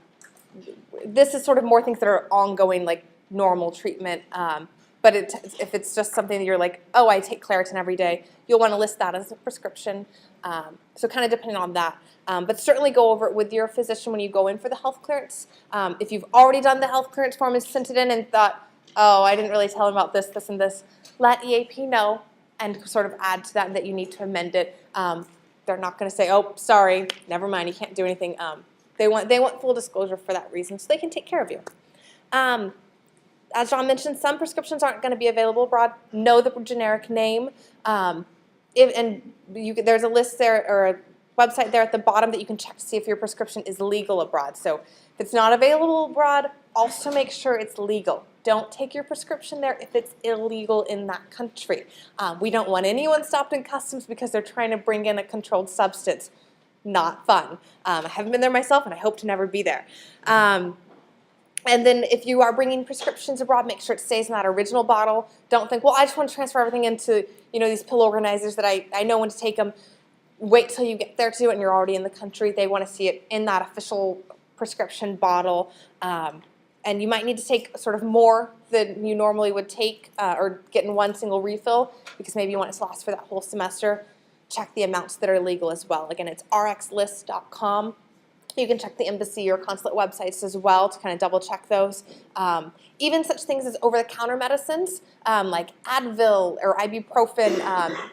This is sort of more things that are ongoing, like normal treatment, but if it's just something that you're like, oh, I take Claritin every day, you'll want to list that as a prescription. So kind of depending on that. But certainly go over it with your physician when you go in for the health clearance. If you've already done the health clearance form and sent it in and thought, oh, I didn't really tell them about this, this, and this, let EAP know and sort of add to that you need to amend it. They're not going to say, oh, sorry, never mind, you can't do anything. They want full disclosure for that reason, so they can take care of you. As John mentioned, some prescriptions aren't going to be available abroad. Know the generic name. There's a list there or a website there at the bottom that you can check to see if your prescription is legal abroad. So if it's not available abroad, also make sure it's legal. Don't take your prescription there if it's illegal in that country. We don't want anyone stopped in customs because they're trying to bring in a controlled substance. Not fun. I haven't been there myself, and I hope to never be there. And then if you are bringing prescriptions abroad, make sure it stays in that original bottle. Don't think, well, I just want to transfer everything into these pill organizers that I know when to take them. Wait till you get there to it and you're already in the country. They want to see it in that official prescription bottle. And you might need to take sort of more than you normally would take or get in one single refill because maybe you want it to last for that whole semester. Check the amounts that are legal as well. Again, it's rxlist.com. You can check the embassy or consulate websites as well to kind of double check those. Even such things as over-the-counter medicines like Advil or ibuprofen,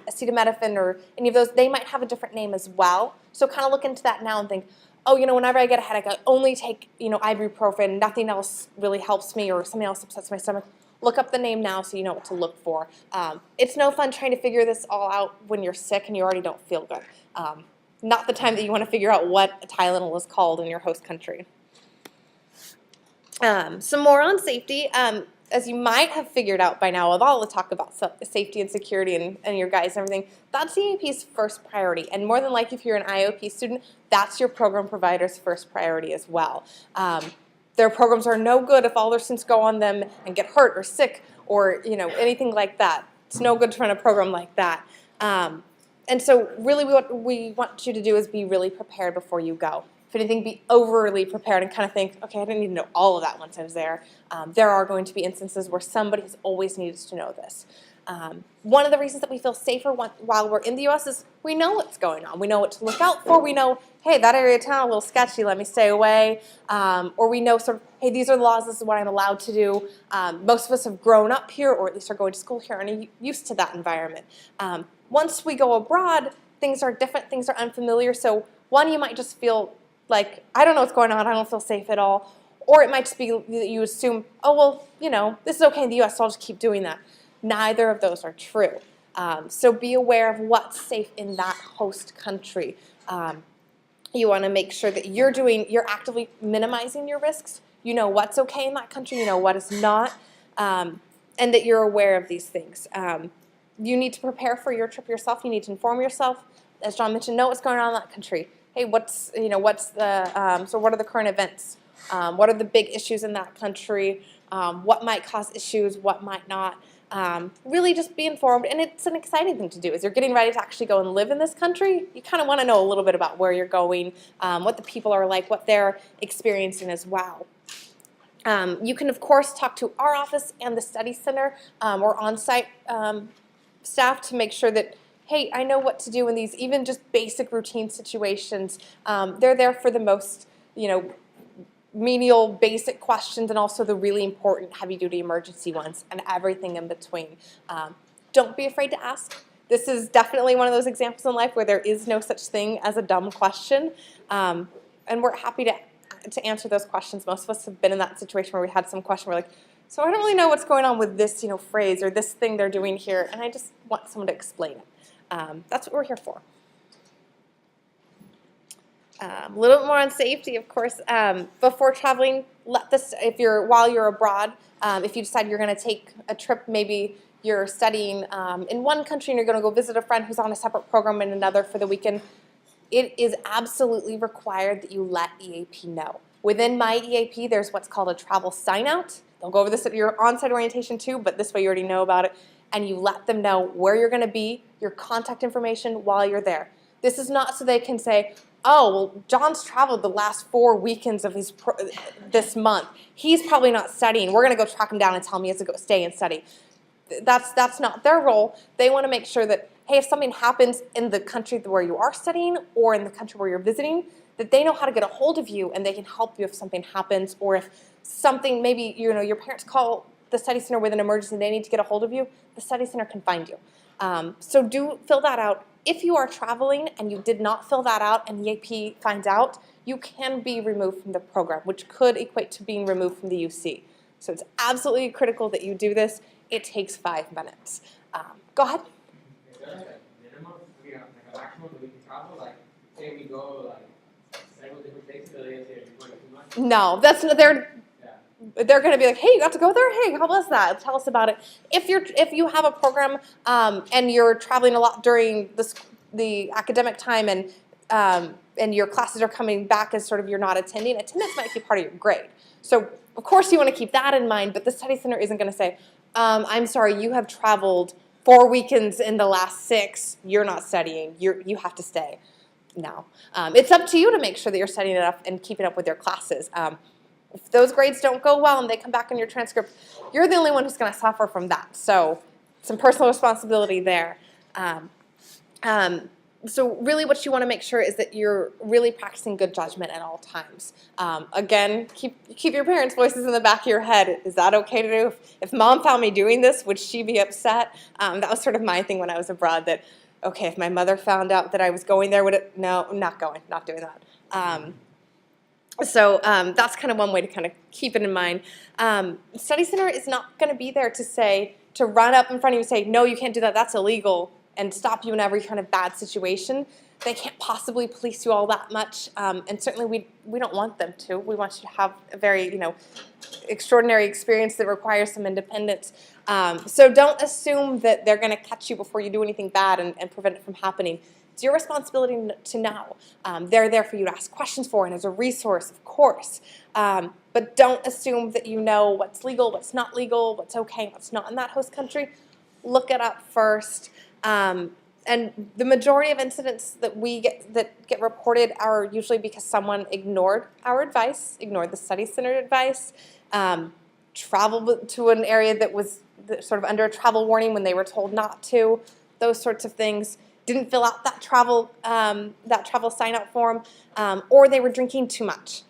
acetaminophen, or any of those, they might have a different name as well. So kind of look into that now and think, oh, whenever I get a headache, I only take, ibuprofen, nothing else really helps me or something else upsets my stomach. Look up the name now so you know what to look for. It's no fun trying to figure this all out when you're sick and you already don't feel good. Not the time that you want to figure out what a Tylenol is called in your host country. Some more on safety. As you might have figured out by now with all the talk about safety and security and your guys and everything, that's EAP's first priority. And more than likely, if you're an IOP student, that's your program provider's first priority as well. Their programs are no good if all their students go on them and get hurt or sick or anything like that. It's no good to run a program like that. And so really what we want you to do is be really prepared before you go. If anything, be overly prepared and kind of think, okay, I didn't need to know all of that once I was there. There are going to be instances where somebody has always needed to know this. One of the reasons that we feel safer while we're in the U.S. is we know what's going on. We know what to look out for. We know, hey, that area of town is a little sketchy, let me stay away. Or we know sort of, hey, these are the laws, this is what I'm allowed to do. Most of us have grown up here or at least are going to school here and are used to that environment. Once we go abroad, things are different, things are unfamiliar. So one, you might just feel like, I don't know what's going on, I don't feel safe at all. Or it might just be that you assume, oh, well, this is okay in the U.S., so I'll just keep doing that. Neither of those are true. So be aware of what's safe in that host country. You want to make sure that you're actively minimizing your risks. You know what's okay in that country, you know what is not, and that you're aware of these things. You need to prepare for your trip yourself. You need to inform yourself. as John mentioned, know what's going on in that country. Hey, what's the so what are the current events? What are the big issues in that country? What might cause issues? What might not? Really just be informed, and it's an exciting thing to do. As you're getting ready to actually go and live in this country, you kind of want to know a little bit about where you're going, what the people are like, what they're experiencing as well. You can, of course, talk to our office and the study center or on-site staff to make sure that, hey, I know what to do in these even just basic routine situations. They're there for the most, menial, basic questions, and also the really important heavy-duty emergency ones, and everything in between. Don't be afraid to ask. This is definitely one of those examples in life where there is no such thing as a dumb question, and we're happy to answer those questions. Most of us have been in that situation where we had some question, we're like, so I don't really know what's going on with this, phrase or this thing they're doing here, and I just want someone to explain it. That's what we're here for. A little bit more on safety, of course. Before traveling, while you're abroad, if you decide you're going to take a trip, maybe you're studying in one country and you're going to go visit a friend who's on a separate program in another for the weekend, it is absolutely required that you let EAP know. Within My EAP, there's what's called a travel sign-out. They'll go over this at your on-site orientation too, but this way you already know about it. And you let them know where you're going to be, your contact information while you're there. This is not so they can say, oh, well, John's traveled the last 4 weekends of this month. He's probably not studying. We're going to go track him down and tell him he has to go stay and study. That's not their role. They want to make sure that, hey, if something happens in the country where you are studying or in the country where you're visiting, that they know how to get a hold of you and they can help you if something happens, or if something, maybe your parents call the study center with an emergency and they need to get a hold of you, the study center can find you. So do fill that out. If you are traveling and you did not fill that out and EAP finds out, you can be removed from the program, which could equate to being removed from the UC. So it's absolutely critical that you do this. It takes 5 minutes. Go ahead. Is there like a minimum, like a maximum that we can travel? Like, say we go like several different places, or they say you're going too much? No, they're going to be like, hey, you got to go there? Hey, how was that? Tell us about it. If you have a program and you're traveling a lot during the academic time and your classes are coming back as sort of you're not attending, attendance might be part of your grade. So of course you want to keep that in mind, but the study center isn't going to say, I'm sorry, you have traveled 4 weekends in the last 6, you're not studying, you have to stay. No. It's up to you to make sure that you're studying enough and keeping up with your classes. If those grades don't go well and they come back on your transcript, you're the only one who's going to suffer from that. So some personal responsibility there. So really what you want to make sure is that you're really practicing good judgment at all times. Again, keep your parents' voices in the back of your head. Is that okay to do? If mom found me doing this, would she be upset? That was sort of my thing when I was abroad, that, okay, if my mother found out that I was going there, no, I'm not going, not doing that. So that's kind of one way to kind of keep it in mind. Study Center is not going to be there to run up in front of you and say, no, you can't do that, that's illegal, and stop you in every kind of bad situation. They can't possibly police you all that much, and certainly we don't want them to. We want you to have a very, extraordinary experience that requires some independence. So don't assume that they're going to catch you before you do anything bad and prevent it from happening. It's your responsibility to know. They're there for you to ask questions for and as a resource, of course. But don't assume that you know what's legal, what's not legal, what's okay, what's not in that host country. Look it up first. And the majority of incidents that get reported are usually because someone ignored our advice, ignored the study center advice, traveled to an area that was sort of under a travel warning when they were told not to, those sorts of things. Didn't fill out that travel sign-up form, or they were drinking too much.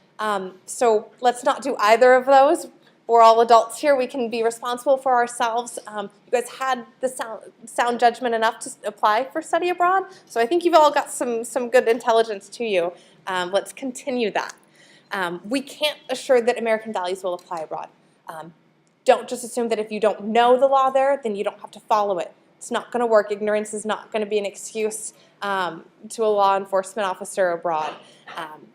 So let's not do either of those. We're all adults here. We can be responsible for ourselves. You guys had the sound judgment enough to apply for study abroad, so I think you've all got some good intelligence to you. Let's continue that. We can't assure that American values will apply abroad. Don't just assume that if you don't know the law there, then you don't have to follow it. It's not going to work. Ignorance is not going to be an excuse to a law enforcement officer abroad.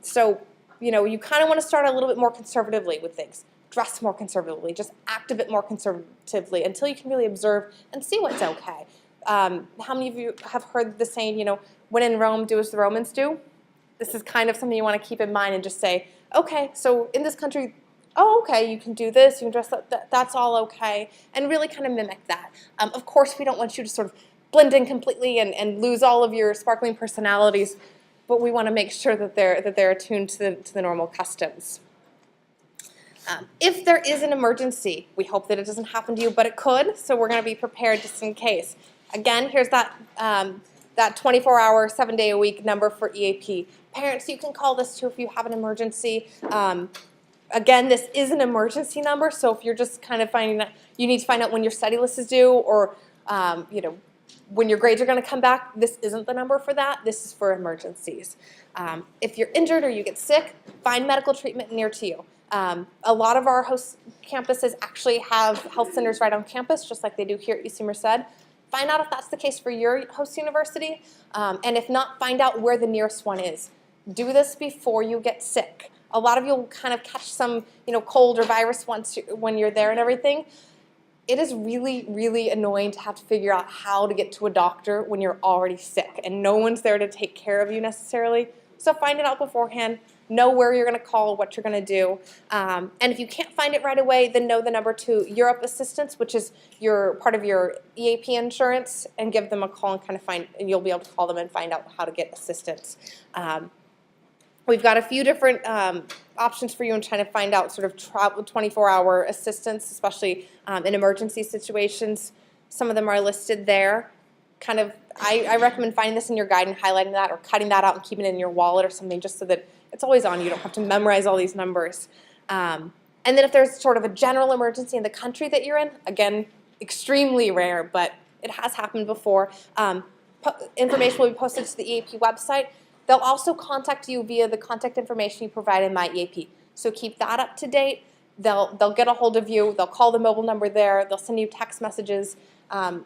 So, you kind of want to start a little bit more conservatively with things. Dress more conservatively. Just act a bit more conservatively until you can really observe and see what's okay. how many of you have heard the saying, when in Rome, do as the Romans do? This is kind of something you want to keep in mind and just say, okay, so in this country, oh, okay, you can do this, you can dress that's all okay, and really kind of mimic that. Of course, we don't want you to sort of blend in completely and lose all of your sparkling personalities, but we want to make sure that they're attuned to the normal customs. If there is an emergency, we hope that it doesn't happen to you, but it could, so we're going to be prepared just in case. Again, here's that 24-hour, 7-day-a-week number for EAP. Parents, you can call this too if you have an emergency. Again, this is an emergency number, so if you're just kind of finding that you need to find out when your study list is due or when your grades are going to come back, this isn't the number for that. This is for emergencies. If you're injured or you get sick, find medical treatment near to you. A lot of our host campuses actually have health centers right on campus, just like they do here at UC Merced. Find out if that's the case for your host university, and if not, find out where the nearest one is. Do this before you get sick. A lot of you will kind of catch some, cold or virus when you're there and everything. It is really, really annoying to have to figure out how to get to a doctor when you're already sick and no one's there to take care of you necessarily. So find it out beforehand. Know where you're going to call, what you're going to do. And if you can't find it right away, then know the number to Europe Assistance, which is part of your EAP insurance, and give them a call and kind of and you'll be able to call them and find out how to get assistance. We've got a few different options for you in trying to find out sort of 24-hour assistance, especially in emergency situations. Some of them are listed there. I recommend finding this in your guide and highlighting that or cutting that out and keeping it in your wallet or something just so that it's always on. You don't have to memorize all these numbers. And then if there's sort of a general emergency in the country that you're in, again, extremely rare, but it has happened before. Information will be posted to the EAP website. They'll also contact you via the contact information you provide in My EAP. So keep that up to date. They'll get a hold of you. They'll call the mobile number there. They'll send you text messages. And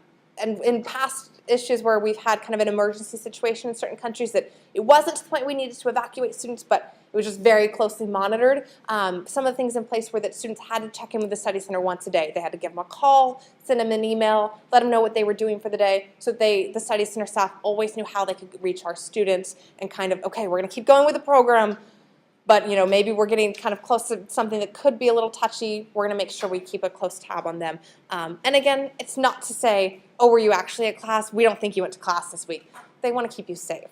in past issues where we've had kind of an emergency situation in certain countries that it wasn't to the point we needed to evacuate students, but it was just very closely monitored. Some of the things in place were that students had to check in with the study center once a day. They had to give them a call, send them an email, let them know what they were doing for the day, so that the study center staff always knew how they could reach our students and kind of, okay, we're going to keep going with the program, but maybe we're getting kind of close to something that could be a little touchy. We're going to make sure we keep a close tab on them. And again, it's not to say, oh, were you actually at class? We don't think you went to class this week. They want to keep you safe.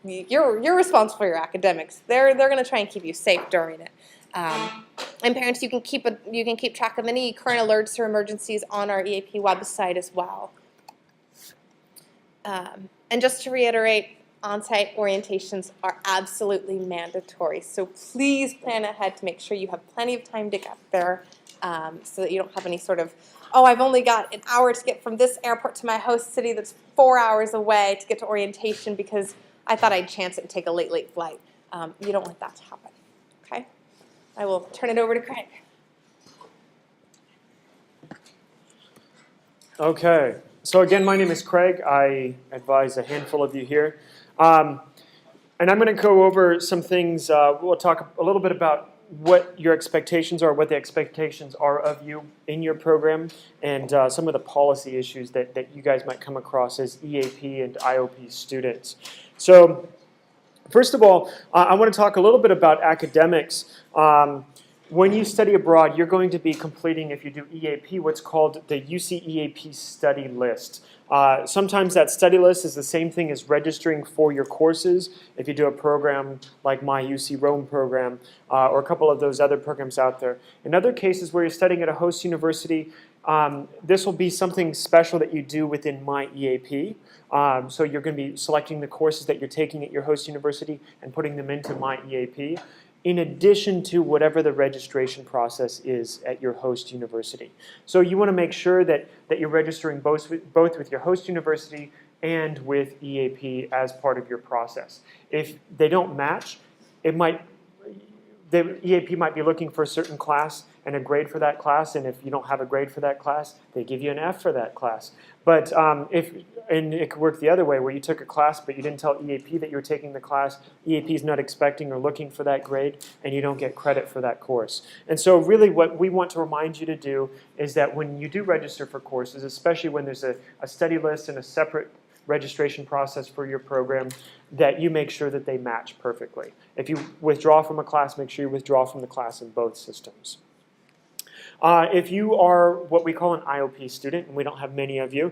You're responsible for your academics. They're going to try and keep you safe during it. And parents, you can keep track of any current alerts or emergencies on our EAP website as well. And just to reiterate, on-site orientations are absolutely mandatory. So please plan ahead to make sure you have plenty of time to get there so that you don't have any sort of, oh, I've only got an hour to get from this airport to my host city that's 4 hours away to get to orientation because I thought I'd chance it and take a late flight. You don't want that to happen, okay? I will turn it over to Craig. Okay, so again, my name is Craig. I advise a handful of you here. And I'm going to go over some things. We'll talk a little bit about what your expectations are, what the expectations are of you in your program, and some of the policy issues that you guys might come across as EAP and IOP students. So first of all, I want to talk a little bit about academics. When you study abroad, you're going to be completing, if you do EAP, what's called the UC EAP study list. Sometimes that study list is the same thing as registering for your courses if you do a program like my UC Rome program or a couple of those other programs out there. In other cases where you're studying at a host university, this will be something special that you do within my EAP. So you're going to be selecting the courses that you're taking at your host university and putting them into my EAP, in addition to whatever the registration process is at your host university. So you want to make sure that you're registering both with your host university and with EAP as part of your process. If they don't match, the EAP might be looking for a certain class and a grade for that class, and if you don't have a grade for that class, they give you an F for that class. But and it could work the other way, where you took a class but you didn't tell EAP that you were taking the class, EAP is not expecting or looking for that grade, and you don't get credit for that course. And so really what we want to remind you to do is that when you do register for courses, especially when there's a study list and a separate registration process for your program, that you make sure that they match perfectly. If you withdraw from a class, make sure you withdraw from the class in both systems. If you are what we call an IOP student, and we don't have many of you,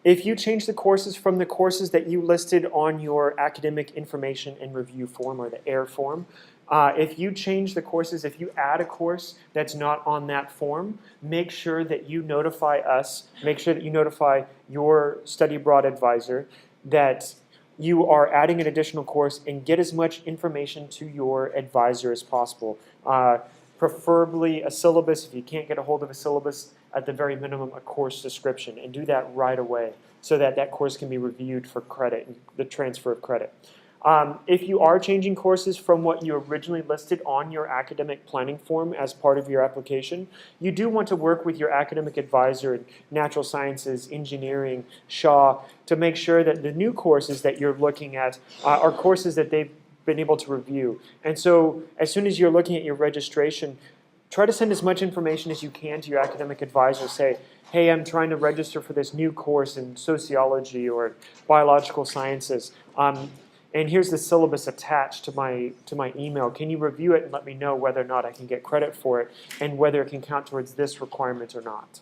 if you change the courses from the courses that you listed on your academic information and review form, or the AIR form, if you change the courses, if you add a course that's not on that form, make sure that you notify us, make sure that you notify your study abroad advisor that you are adding an additional course, and get as much information to your advisor as possible. Preferably a syllabus. If you can't get a hold of a syllabus, at the very minimum a course description, and do that right away so that that course can be reviewed for credit, and the transfer of credit. If you are changing courses from what you originally listed on your academic planning form as part of your application, you do want to work with your academic advisor in natural sciences, engineering, Shaw, to make sure that the new courses that you're looking at are courses that they've been able to review. And so as soon as you're looking at your registration, try to send as much information as you can to your academic advisor. Say, hey, I'm trying to register for this new course in sociology or biological sciences. And here's the syllabus attached to my email. Can you review it and let me know whether or not I can get credit for it, and whether it can count towards this requirement or not?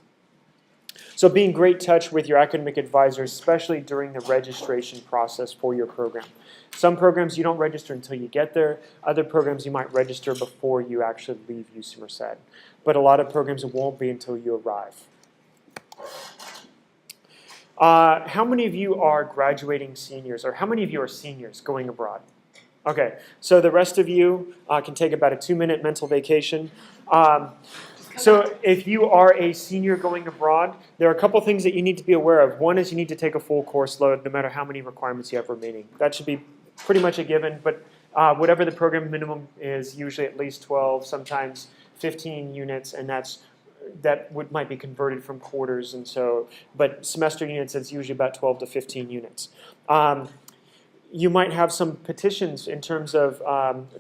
So be in great touch with your academic advisor, especially during the registration process for your program. Some programs you don't register until you get there. Other programs you might register before you actually leave UC Merced. But a lot of programs it won't be until you arrive. How many of you are graduating seniors, or how many of you are seniors going abroad? Okay, so the rest of you can take about a 2-minute mental vacation. So if you are a senior going abroad, there are a couple things that you need to be aware of. One is you need to take a full course load no matter how many requirements you have remaining. That should be pretty much a given, but whatever the program minimum is, usually at least 12, sometimes 15 units, and might be converted from quarters, and so, but semester units, it's usually about 12 to 15 units. You might have some petitions in terms of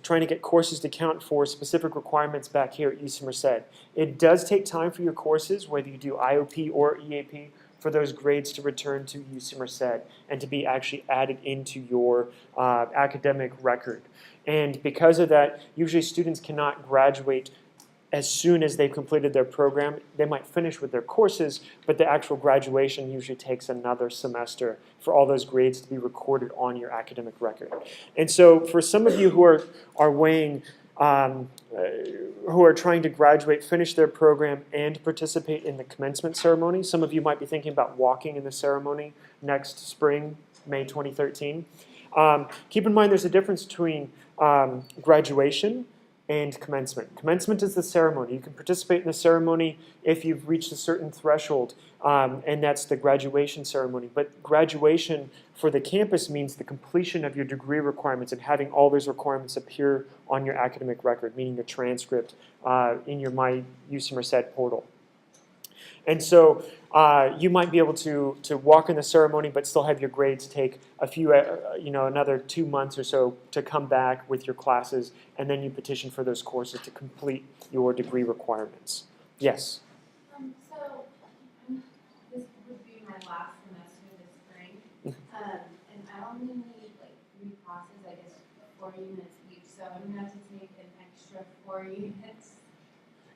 trying to get courses to count for specific requirements back here at UC Merced. It does take time for your courses, whether you do IOP or EAP, for those grades to return to UC Merced and to be actually added into your academic record. And because of that, usually students cannot graduate as soon as they've completed their program. They might finish with their courses, but the actual graduation usually takes another semester for all those grades to be recorded on your academic record. And so for some of you who are weighing, who are trying to graduate, finish their program, and participate in the commencement ceremony, some of you might be thinking about walking in the ceremony next spring, May 2013. Keep in mind there's a difference between graduation and commencement. Commencement is the ceremony. You can participate in the ceremony if you've reached a certain threshold, and that's the graduation ceremony. But graduation for the campus means the completion of your degree requirements and having all those requirements appear on your academic record, meaning the transcript in your My UC Merced portal. And so you might be able to walk in the ceremony but still have your grades take a few, another 2 months or so to come back with your classes, and then you petition for those courses to complete your degree requirements. Yes? So this would be my last semester this spring, and I only need like 3 classes, I guess 4 units each, so I'm going to have to take an extra 4 units.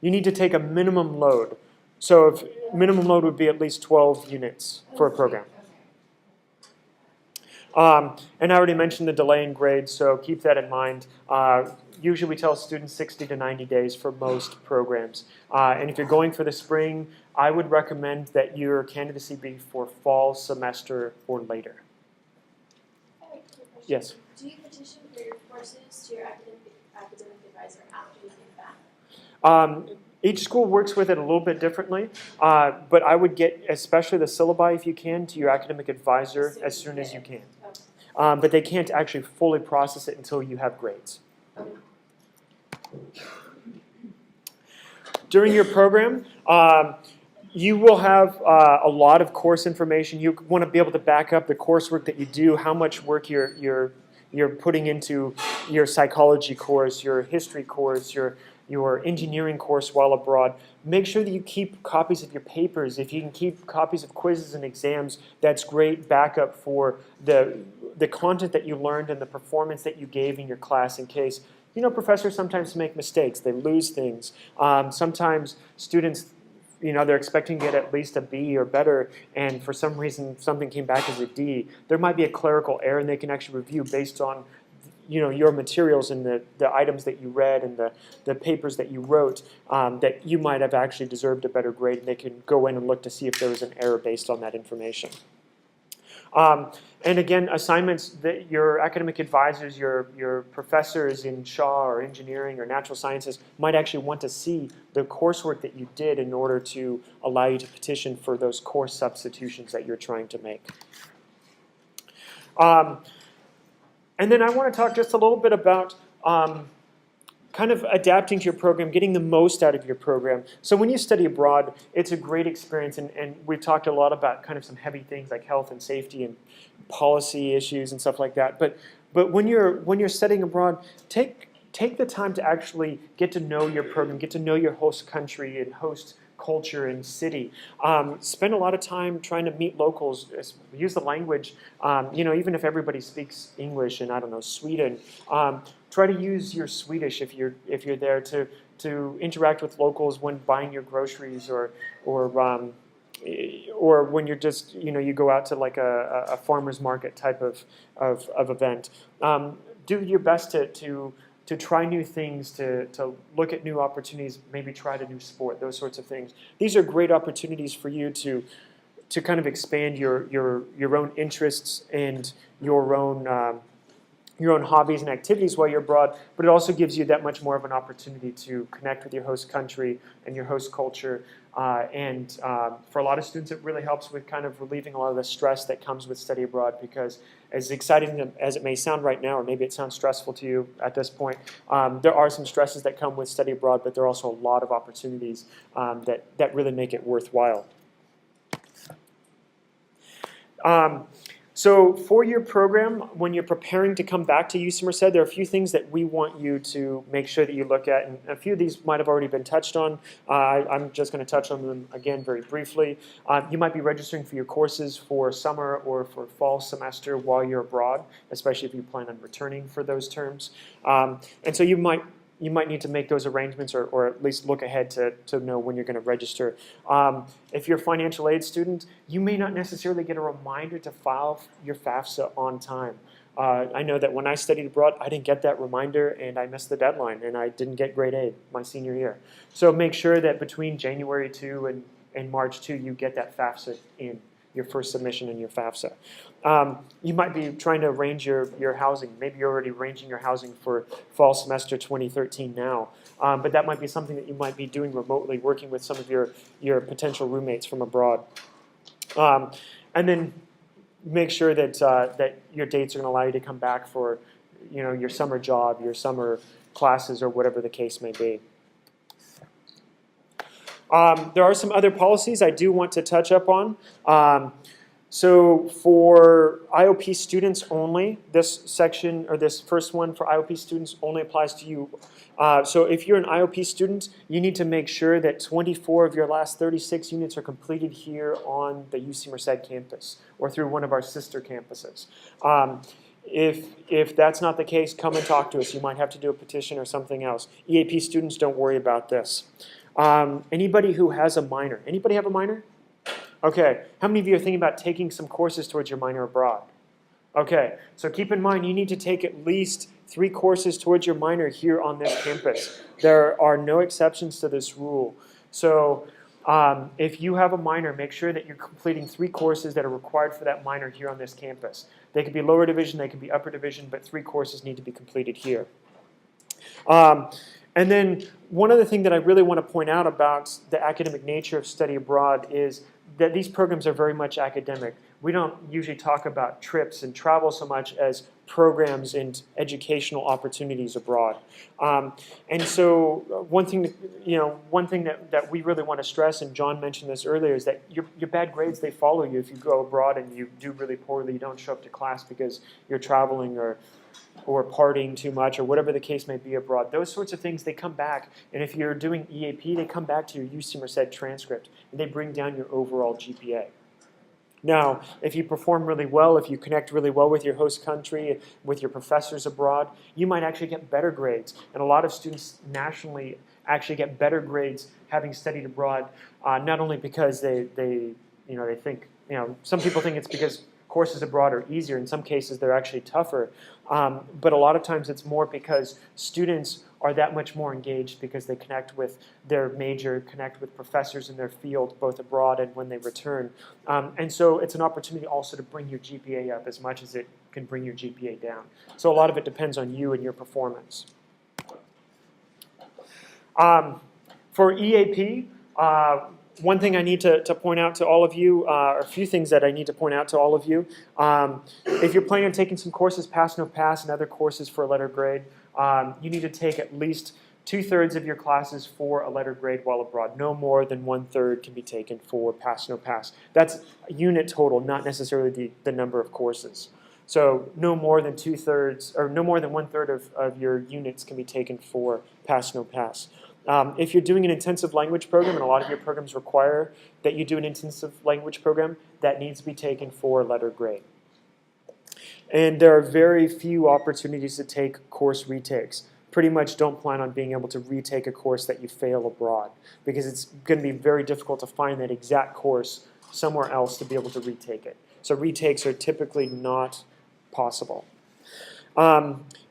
You need to take a minimum load. So if minimum load would be at least 12 units for a program. And I already mentioned the delay in grades, so keep that in mind. Usually we tell students 60 to 90 days for most programs. And if you're going for the spring, I would recommend that your candidacy be for fall semester or later. I have a quick question. Yes? Do you petition for your courses to your academic advisor after you get back? Each school works with it a little bit differently, but I would get, especially the syllabi if you can, to your academic advisor as soon as you can. Okay. But they can't actually fully process it until you have grades. During your program, you will have a lot of course information. You want to be able to back up the coursework that you do, how much work you're putting into your psychology course, your history course, your engineering course while abroad. Make sure that you keep copies of your papers. If you can keep copies of quizzes and exams, that's great backup for the content that you learned and the performance that you gave in your class in case. You know, professors sometimes make mistakes. They lose things. Sometimes students, you know, they're expecting to get at least a B or better, and for some reason something came back as a D. There might be a clerical error, and they can actually review based on, you know, your materials and the items that you read and the papers that you wrote, that you might have actually deserved a better grade, and they can go in and look to see if there was an error based on that information. And again, assignments that your academic advisors, your professors in Shaw or engineering or natural sciences might actually want to see the coursework that you did in order to allow you to petition for those course substitutions that you're trying to make. And then I want to talk just a little bit about kind of adapting to your program, getting the most out of your program. So when you study abroad, it's a great experience, and we've talked a lot about kind of some heavy things like health and safety and policy issues and stuff like that. But when you're studying abroad, take the time to actually get to know your program, get to know your host country and host culture and city. Spend a lot of time trying to meet locals, use the language. You know, even if everybody speaks English in, I don't know, Sweden, try to use your Swedish if you're there to interact with locals when buying your groceries or when you're just, you know, you go out to like a farmer's market type of event. Do your best to try new things, to look at new opportunities, maybe try a new sport, those sorts of things. These are great opportunities for you to kind of expand your own interests and your own hobbies and activities while you're abroad, but it also gives you that much more of an opportunity to connect with your host country and your host culture. And for a lot of students, it really helps with kind of relieving a lot of the stress that comes with study abroad, because as exciting as it may sound right now, or maybe it sounds stressful to you at this point, there are some stresses that come with study abroad, but there are also a lot of opportunities that really make it worthwhile. So for your program, when you're preparing to come back to UC Merced, there are a few things that we want you to make sure that you look at, and a few of these might have already been touched on. I'm just going to touch on them again very briefly. You might be registering for your courses for summer or for fall semester while you're abroad, especially if you plan on returning for those terms. And so you might need to make those arrangements or at least look ahead to know when you're going to register. If you're a financial aid student, you may not necessarily get a reminder to file your FAFSA on time. I know that when I studied abroad, I didn't get that reminder and I missed the deadline and I didn't get grade A my senior year. So make sure that between January 2 and March 2, you get that FAFSA in, your first submission in your FAFSA. You might be trying to arrange your housing. Maybe you're already arranging your housing for fall semester 2013 now. But that might be something that you might be doing remotely, working with some of your potential roommates from abroad. And then make sure that that your dates are going to allow you to come back for, you know, your summer job, your summer classes, or whatever the case may be. There are some other policies I do want to touch up on. So for IOP students only, this section, or this first one for IOP students only applies to you. So if you're an IOP student, you need to make sure that 24 of your last 36 units are completed here on the UC Merced campus or through one of our sister campuses. If that's not the case, come and talk to us. You might have to do a petition or something else. EAP students, don't worry about this. Anybody who has a minor. Anybody have a minor? Okay. How many of you are thinking about taking some courses towards your minor abroad? Okay. So keep in mind, you need to take at least 3 courses towards your minor here on this campus. There are no exceptions to this rule. So if you have a minor, make sure that you're completing 3 courses that are required for that minor here on this campus. They could be lower division, they could be upper division, but 3 courses need to be completed here. And then one other thing that I really want to point out about the academic nature of study abroad is that these programs are very much academic. we don't usually talk about trips and travel so much as programs and educational opportunities abroad. And so one thing that we really want to stress, and John mentioned this earlier, is that your bad grades, they follow you if you go abroad and you do really poorly, you don't show up to class because you're traveling or partying too much or whatever the case may be abroad. Those sorts of things, they come back. And if you're doing EAP, they come back to your UC Merced transcript and they bring down your overall GPA. Now, if you perform really well, if you connect really well with your host country, with your professors abroad, you might actually get better grades. And a lot of students nationally actually get better grades having studied abroad, not only because they think, some people think it's because courses abroad are easier. In some cases, they're actually tougher. But a lot of times it's more because students are that much more engaged because they connect with their major, connect with professors in their field, both abroad and when they return. And so it's an opportunity also to bring your GPA up as much as it can bring your GPA down. So a lot of it depends on you and your performance. For EAP, one thing I need to point out to all of you, or a few things that I need to point out to all of you. If you're planning on taking some courses, pass, no pass, and other courses for a letter grade, you need to take at least 2/3 of your classes for a letter grade while abroad. No more than 1/3 can be taken for pass, no pass. That's unit total, not necessarily the number of courses. So no more than 2/3, or no more than 1/3 of your units can be taken for pass, no pass. If you're doing an intensive language program, and a lot of your programs require that you do an intensive language program, that needs to be taken for letter grade. And there are very few opportunities to take course retakes. Pretty much don't plan on being able to retake a course that you fail abroad, because it's going to be very difficult to find that exact course somewhere else to be able to retake it. So retakes are typically not possible.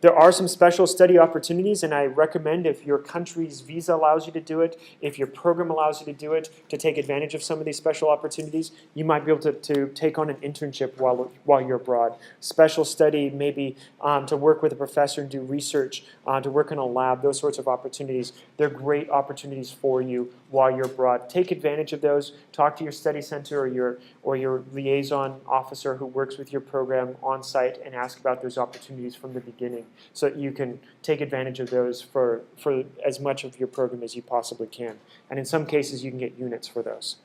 There are some special study opportunities, and I recommend, if your country's visa allows you to do it, if your program allows you to do it, to take advantage of some of these special opportunities. You might be able to take on an internship while you're abroad. Special study, maybe to work with a professor and do research, to work in a lab, those sorts of opportunities. They're great opportunities for you while you're abroad. Take advantage of those. Talk to your study center or your liaison officer who works with your program on site and ask about those opportunities from the beginning, so that you can take advantage of those for as much of your program as you possibly can. And in some cases, you can get units for those.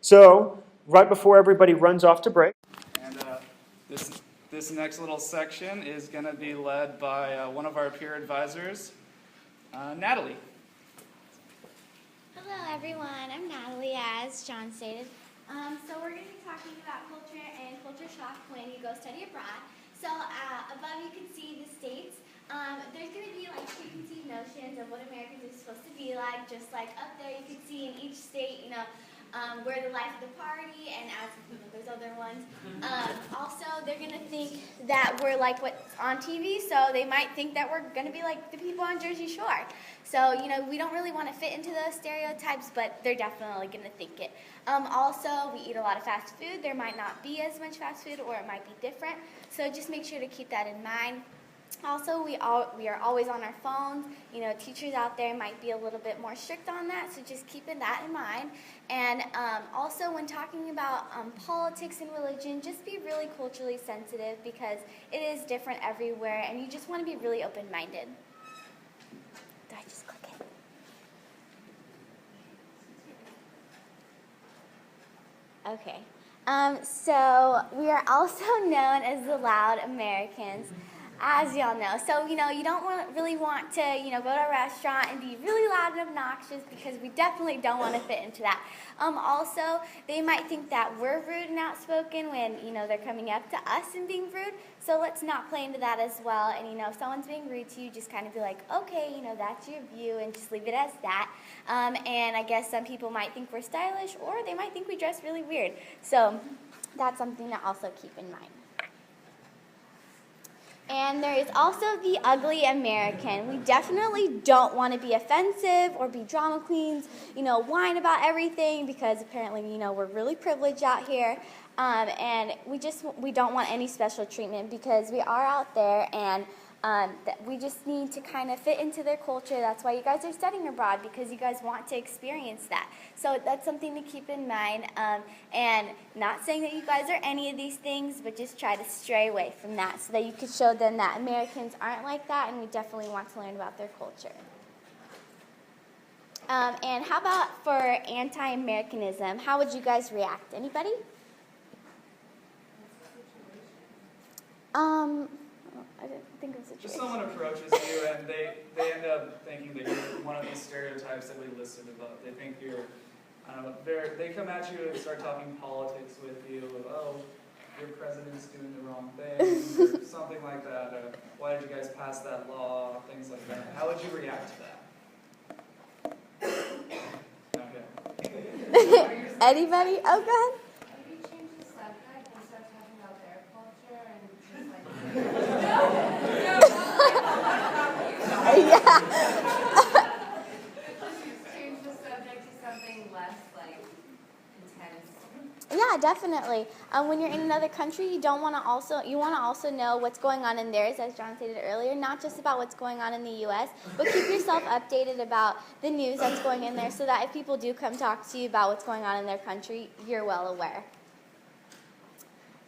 So, right before everybody runs off to break. And this next little section is going to be led by one of our peer advisors, Natalie. Hello everyone, I'm Natalie, as John stated. So we're going to be talking about culture and culture shock when you go study abroad. So above you can see the states. There's going to be like preconceived notions of what Americans are supposed to be like, just like up there you can see in each state, we're the life of the party, and as there's other ones. Also, they're going to think that we're like what's on TV, so they might think that we're going to be like the people on Jersey Shore. So, we don't really want to fit into those stereotypes, but they're definitely going to think it. Also, we eat a lot of fast food. There might not be as much fast food, or it might be different. So just make sure to keep that in mind. Also, we are always on our phones. Teachers out there might be a little bit more strict on that, so just keeping that in mind. And also, when talking about politics and religion, just be really culturally sensitive, because it is different everywhere, and you just want to be really open-minded. Did I just click it? Okay. So we are also known as the Loud Americans, as y'all know. So, you don't really want to, go to a restaurant and be really loud and obnoxious, because we definitely don't want to fit into that. Also, they might think that we're rude and outspoken when, they're coming up to us and being rude. So let's not play into that as well. And, if someone's being rude to you, just kind of be like, okay, that's your view, and just leave it as that. And I guess some people might think we're stylish, or they might think we dress really weird. So that's something to also keep in mind. And there is also the ugly American. We definitely don't want to be offensive or be drama queens, whine about everything, because apparently, we're really privileged out here. And we don't want any special treatment, because we are out there, and That we just need to kind of fit into their culture. That's why you guys are studying abroad, because you guys want to experience that. So that's something to keep in mind. And not saying that you guys are any of these things, but just try to stray away from that so that you can show them that Americans aren't like that, and we definitely want to learn about their culture. And how about for anti-Americanism? How would you guys react? Anybody? I didn't think of a situation. Just someone approaches you and they end up thinking that you're one of these stereotypes that we listed above. They think you're, I don't know, they come at you and start talking politics with you, of, oh, your president's doing the wrong thing, or something like that, or why did you guys pass that law, things like that. How would you react to that? Okay. Anybody? Oh, go ahead. Maybe change the subject and start talking about their culture and just like. Yeah. Just change the subject to something less like intense. Yeah, definitely. When you're in another country, you want to also know what's going on in theirs, as John stated earlier, not just about what's going on in the U.S., but keep yourself updated about the news that's going in there, so that if people do come talk to you about what's going on in their country, you're well aware.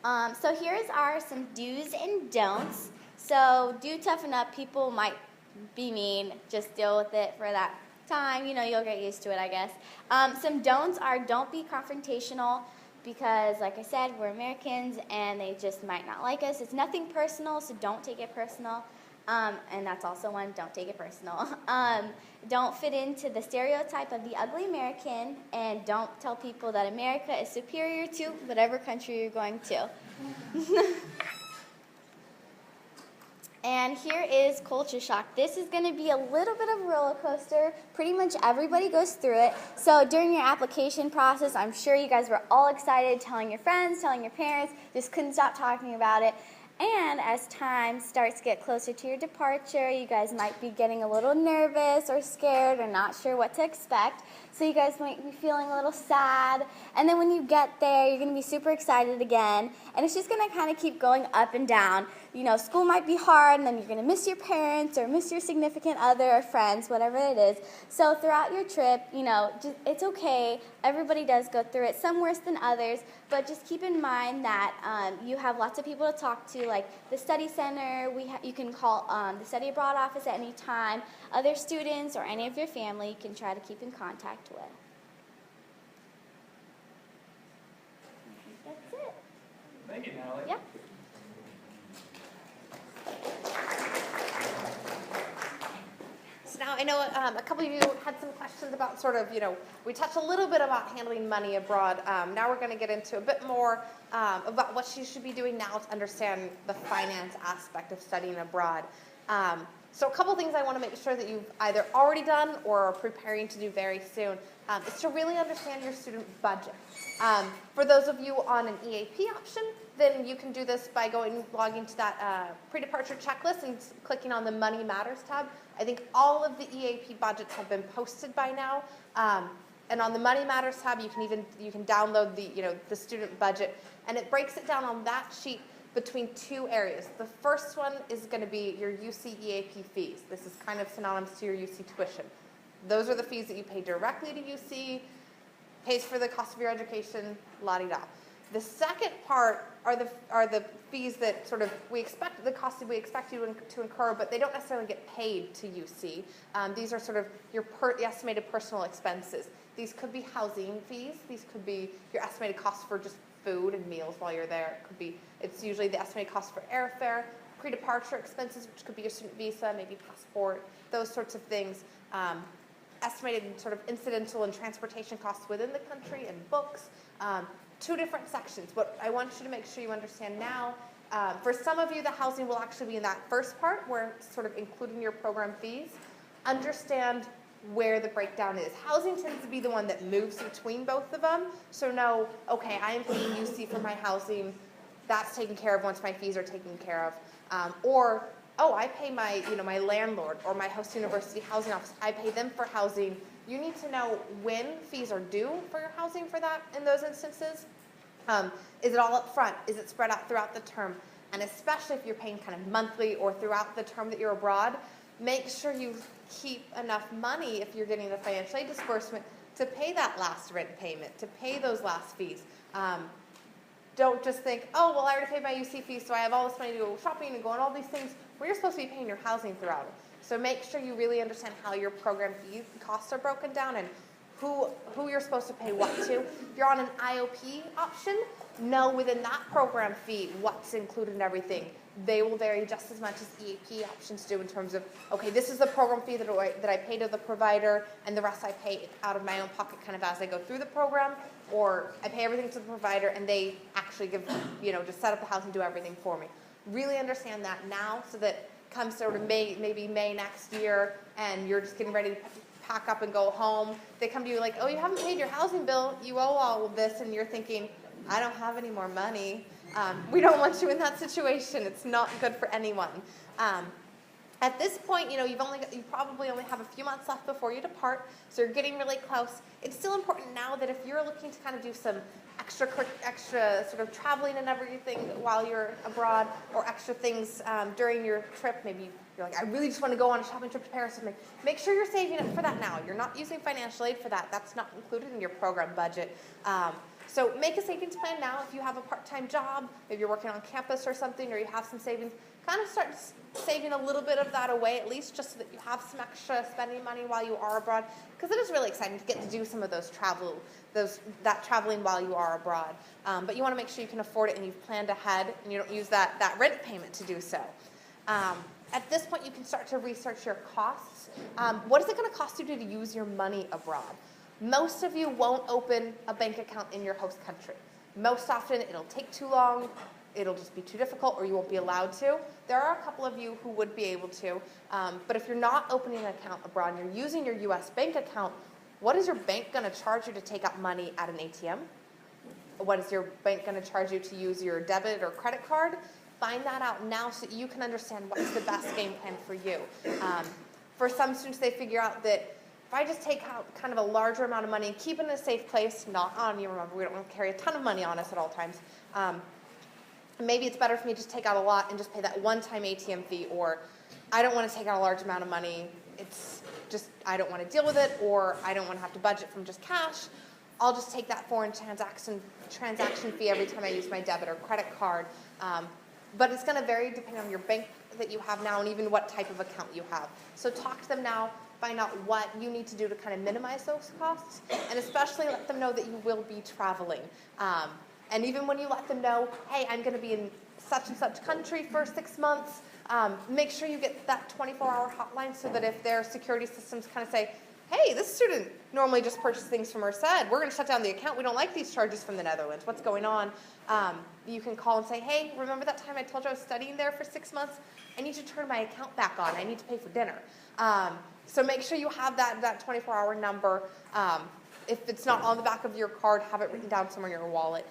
So here's some do's and don'ts. So do toughen up. People might be mean. Just deal with it for that time. You'll get used to it, I guess. Some don'ts are, don't be confrontational, because, like I said, we're Americans and they just might not like us. It's nothing personal, so don't take it personal. And that's also one, don't take it personal. Don't fit into the stereotype of the ugly American, and don't tell people that America is superior to whatever country you're going to. And here is culture shock. This is going to be a little bit of a roller coaster. Pretty much everybody goes through it. So during your application process, I'm sure you guys were all excited, telling your friends, telling your parents, just couldn't stop talking about it. And as time starts to get closer to your departure, you guys might be getting a little nervous or scared or not sure what to expect. So you guys might be feeling a little sad. And then when you get there, you're going to be super excited again. And it's just going to kind of keep going up and down. School might be hard, and then you're going to miss your parents or miss your significant other or friends, whatever it is. So throughout your trip, it's okay. Everybody does go through it, some worse than others. But just keep in mind that you have lots of people to talk to, like the study center. You can call the study abroad office at any time. Other students or any of your family you can try to keep in contact with. I think that's it. Thank you, Natalie. Yeah. So now I know a couple of you had some questions about we touched a little bit about handling money abroad. Now we're going to get into a bit more about what you should be doing now to understand the finance aspect of studying abroad. So a couple things I want to make sure that you've either already done or are preparing to do very soon is to really understand your student budget. For those of you on an EAP option, then you can do this by logging to that pre-departure checklist and clicking on the Money Matters tab. I think all of the EAP budgets have been posted by now. And on the Money Matters tab, you can download the student budget, and it breaks it down on that sheet between two areas. The first one is going to be your UC EAP fees. This is kind of synonymous to your UC tuition. Those are the fees that you pay directly to UC, pays for the cost of your education, la-di-da. The second part are the fees that the costs that we expect you to incur, but they don't necessarily get paid to UC. These are your estimated personal expenses. These could be housing fees. These could be your estimated costs for just food and meals while you're there. It's usually the estimated cost for airfare, pre-departure expenses, which could be your student visa, maybe passport, those sorts of things. Estimated incidental and transportation costs within the country, and books. Two different sections. What I want you to make sure you understand now, for some of you, the housing will actually be in that first part where it's including your program fees. Understand where the breakdown is. Housing tends to be the one that moves between both of them. So know, okay, I am paying UC for my housing. That's taken care of once my fees are taken care of. Or I pay my landlord or my host university housing office. I pay them for housing. You need to know when fees are due for your housing for that in those instances. Is it all up front? Is it spread out throughout the term? And especially if you're paying kind of monthly or throughout the term that you're abroad, make sure you keep enough money if you're getting a financial aid disbursement to pay that last rent payment, to pay those last fees. Don't just think, oh, well, I already paid my UC fee, so I have all this money to go shopping and go on all these things. Well, you're supposed to be paying your housing throughout it. So make sure you really understand how your program fee costs are broken down and who you're supposed to pay what to. If you're on an IOP option, know within that program fee what's included in everything. They will vary just as much as EAP options do in terms of, okay, this is the program fee that I pay to the provider, and the rest I pay out of my own pocket kind of as I go through the program, or I pay everything to the provider and they actually give, just set up the house and do everything for me. Really understand that now so that come sort of maybe May next year and you're just getting ready to pack up and go home, they come to you like, oh, you haven't paid your housing bill, you owe all of this, and you're thinking, I don't have any more money. We don't want you in that situation. It's not good for anyone. At this point, you probably only have a few months left before you depart, so you're getting really close. It's still important now that if you're looking to kind of do some extra sort of traveling and everything while you're abroad, or extra things during your trip, maybe you're like, I really just want to go on a shopping trip to Paris with me. Make sure you're saving up for that now. You're not using financial aid for that. That's not included in your program budget. So make a savings plan now. If you have a part-time job, maybe you're working on campus or something, or you have some savings, kind of start saving a little bit of that away, at least just so that you have some extra spending money while you are abroad, because it is really exciting to get to do some of that traveling while you are abroad. But you want to make sure you can afford it and you've planned ahead and you don't use that rent payment to do so. At this point, you can start to research your costs. What is it going to cost you to use your money abroad? Most of you won't open a bank account in your host country. Most often, it'll take too long, it'll just be too difficult, or you won't be allowed to. There are a couple of you who would be able to, but if you're not opening an account abroad and you're using your US bank account, what is your bank going to charge you to take out money at an ATM? What is your bank going to charge you to use your debit or credit card? Find that out now so that you can understand what's the best game plan for you. For some students, they figure out that if I just take out kind of a larger amount of money and keep it in a safe place, not on you, remember, we don't want to carry a ton of money on us at all times. Maybe it's better for me to just take out a lot and just pay that one-time ATM fee, or I don't want to take out a large amount of money. It's just, I don't want to deal with it, or I don't want to have to budget from just cash. I'll just take that foreign transaction fee every time I use my debit or credit card. But it's going to vary depending on your bank that you have now and even what type of account you have. So talk to them now. Find out what you need to do to kind of minimize those costs, and especially let them know that you will be traveling. And even when you let them know, hey, I'm going to be in such and such country for 6 months, make sure you get that 24-hour hotline so that if their security systems kind of say, hey, this student normally just purchased things from Merced, we're going to shut down the account, we don't like these charges from the Netherlands, what's going on? You can call and say, hey, remember that time I told you I was studying there for 6 months? I need to turn my account back on, I need to pay for dinner. So make sure you have that 24-hour number. If it's not on the back of your card, have it written down somewhere in your wallet.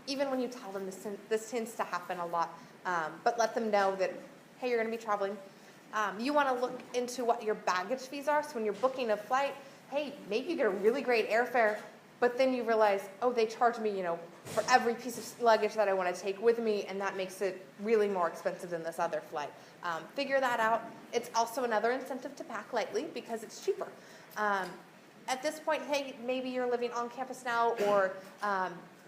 Even when you tell them this tends to happen a lot, but let them know that, hey, you're going to be traveling. You want to look into what your baggage fees are. So when you're booking a flight, hey, maybe you get a really great airfare, but then you realize, oh, they charge me, for every piece of luggage that I want to take with me, and that makes it really more expensive than this other flight. Figure that out. It's also another incentive to pack lightly because it's cheaper. At this point, hey, maybe you're living on campus now, or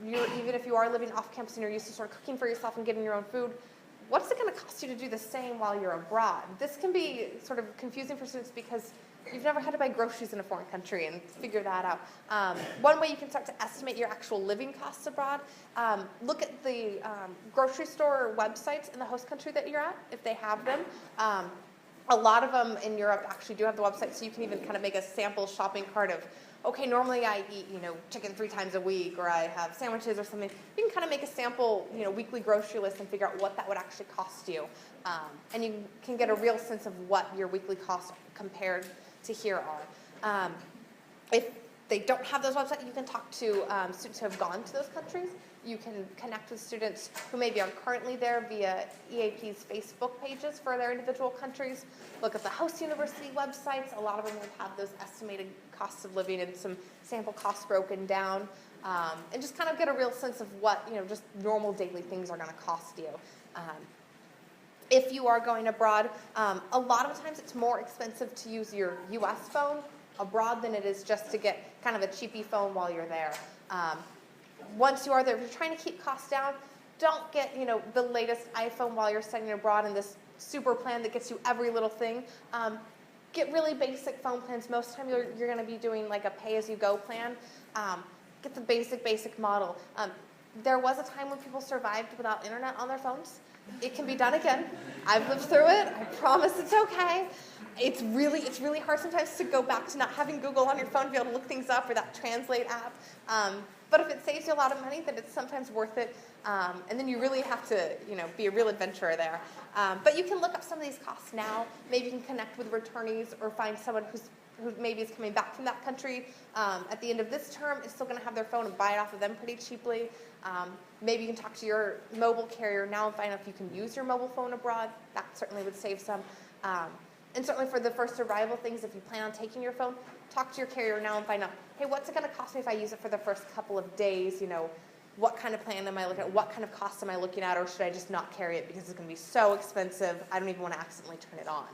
even if you are living off campus and you're used to sort of cooking for yourself and getting your own food, what's it going to cost you to do the same while you're abroad? This can be sort of confusing for students because you've never had to buy groceries in a foreign country and figure that out. One way you can start to estimate your actual living costs abroad, look at the grocery store websites in the host country that you're at, if they have them. A lot of them in Europe actually do have the website, so you can even kind of make a sample shopping cart of, okay, normally I eat, chicken 3 times a week, or I have sandwiches or something. You can kind of make a sample, weekly grocery list and figure out what that would actually cost you. And you can get a real sense of what your weekly costs compared to here are. If they don't have those websites, you can talk to students who have gone to those countries. You can connect with students who maybe are currently there via EAP's Facebook pages for their individual countries. Look at the host university websites. A lot of them will have those estimated costs of living and some sample costs broken down. and just kind of get a real sense of what, just normal daily things are going to cost you. If you are going abroad, a lot of times it's more expensive to use your US phone abroad than it is just to get kind of a cheapy phone while you're there. Once you are there, if you're trying to keep costs down, don't get, the latest iPhone while you're studying abroad and this super plan that gets you every little thing. Get really basic phone plans. Most of the time you're going to be doing like a pay-as-you-go plan. Get the basic model. There was a time when people survived without internet on their phones. It can be done again. I've lived through it. I promise it's okay. It's really hard sometimes to go back to not having Google on your phone to be able to look things up or that Translate app. But if it saves you a lot of money, then it's sometimes worth it. And then you really have to, be a real adventurer there. But you can look up some of these costs now. Maybe you can connect with returnees or find someone who maybe is coming back from that country at the end of this term, is still going to have their phone and buy it off of them pretty cheaply. Maybe you can talk to your mobile carrier now and find out if you can use your mobile phone abroad. That certainly would save some. And certainly for the first arrival things, if you plan on taking your phone, talk to your carrier now and find out, hey, what's it going to cost me if I use it for the first couple of days? What kind of plan am I looking at? What kind of costs am I looking at? Or should I just not carry it because it's going to be so expensive, I don't even want to accidentally turn it on.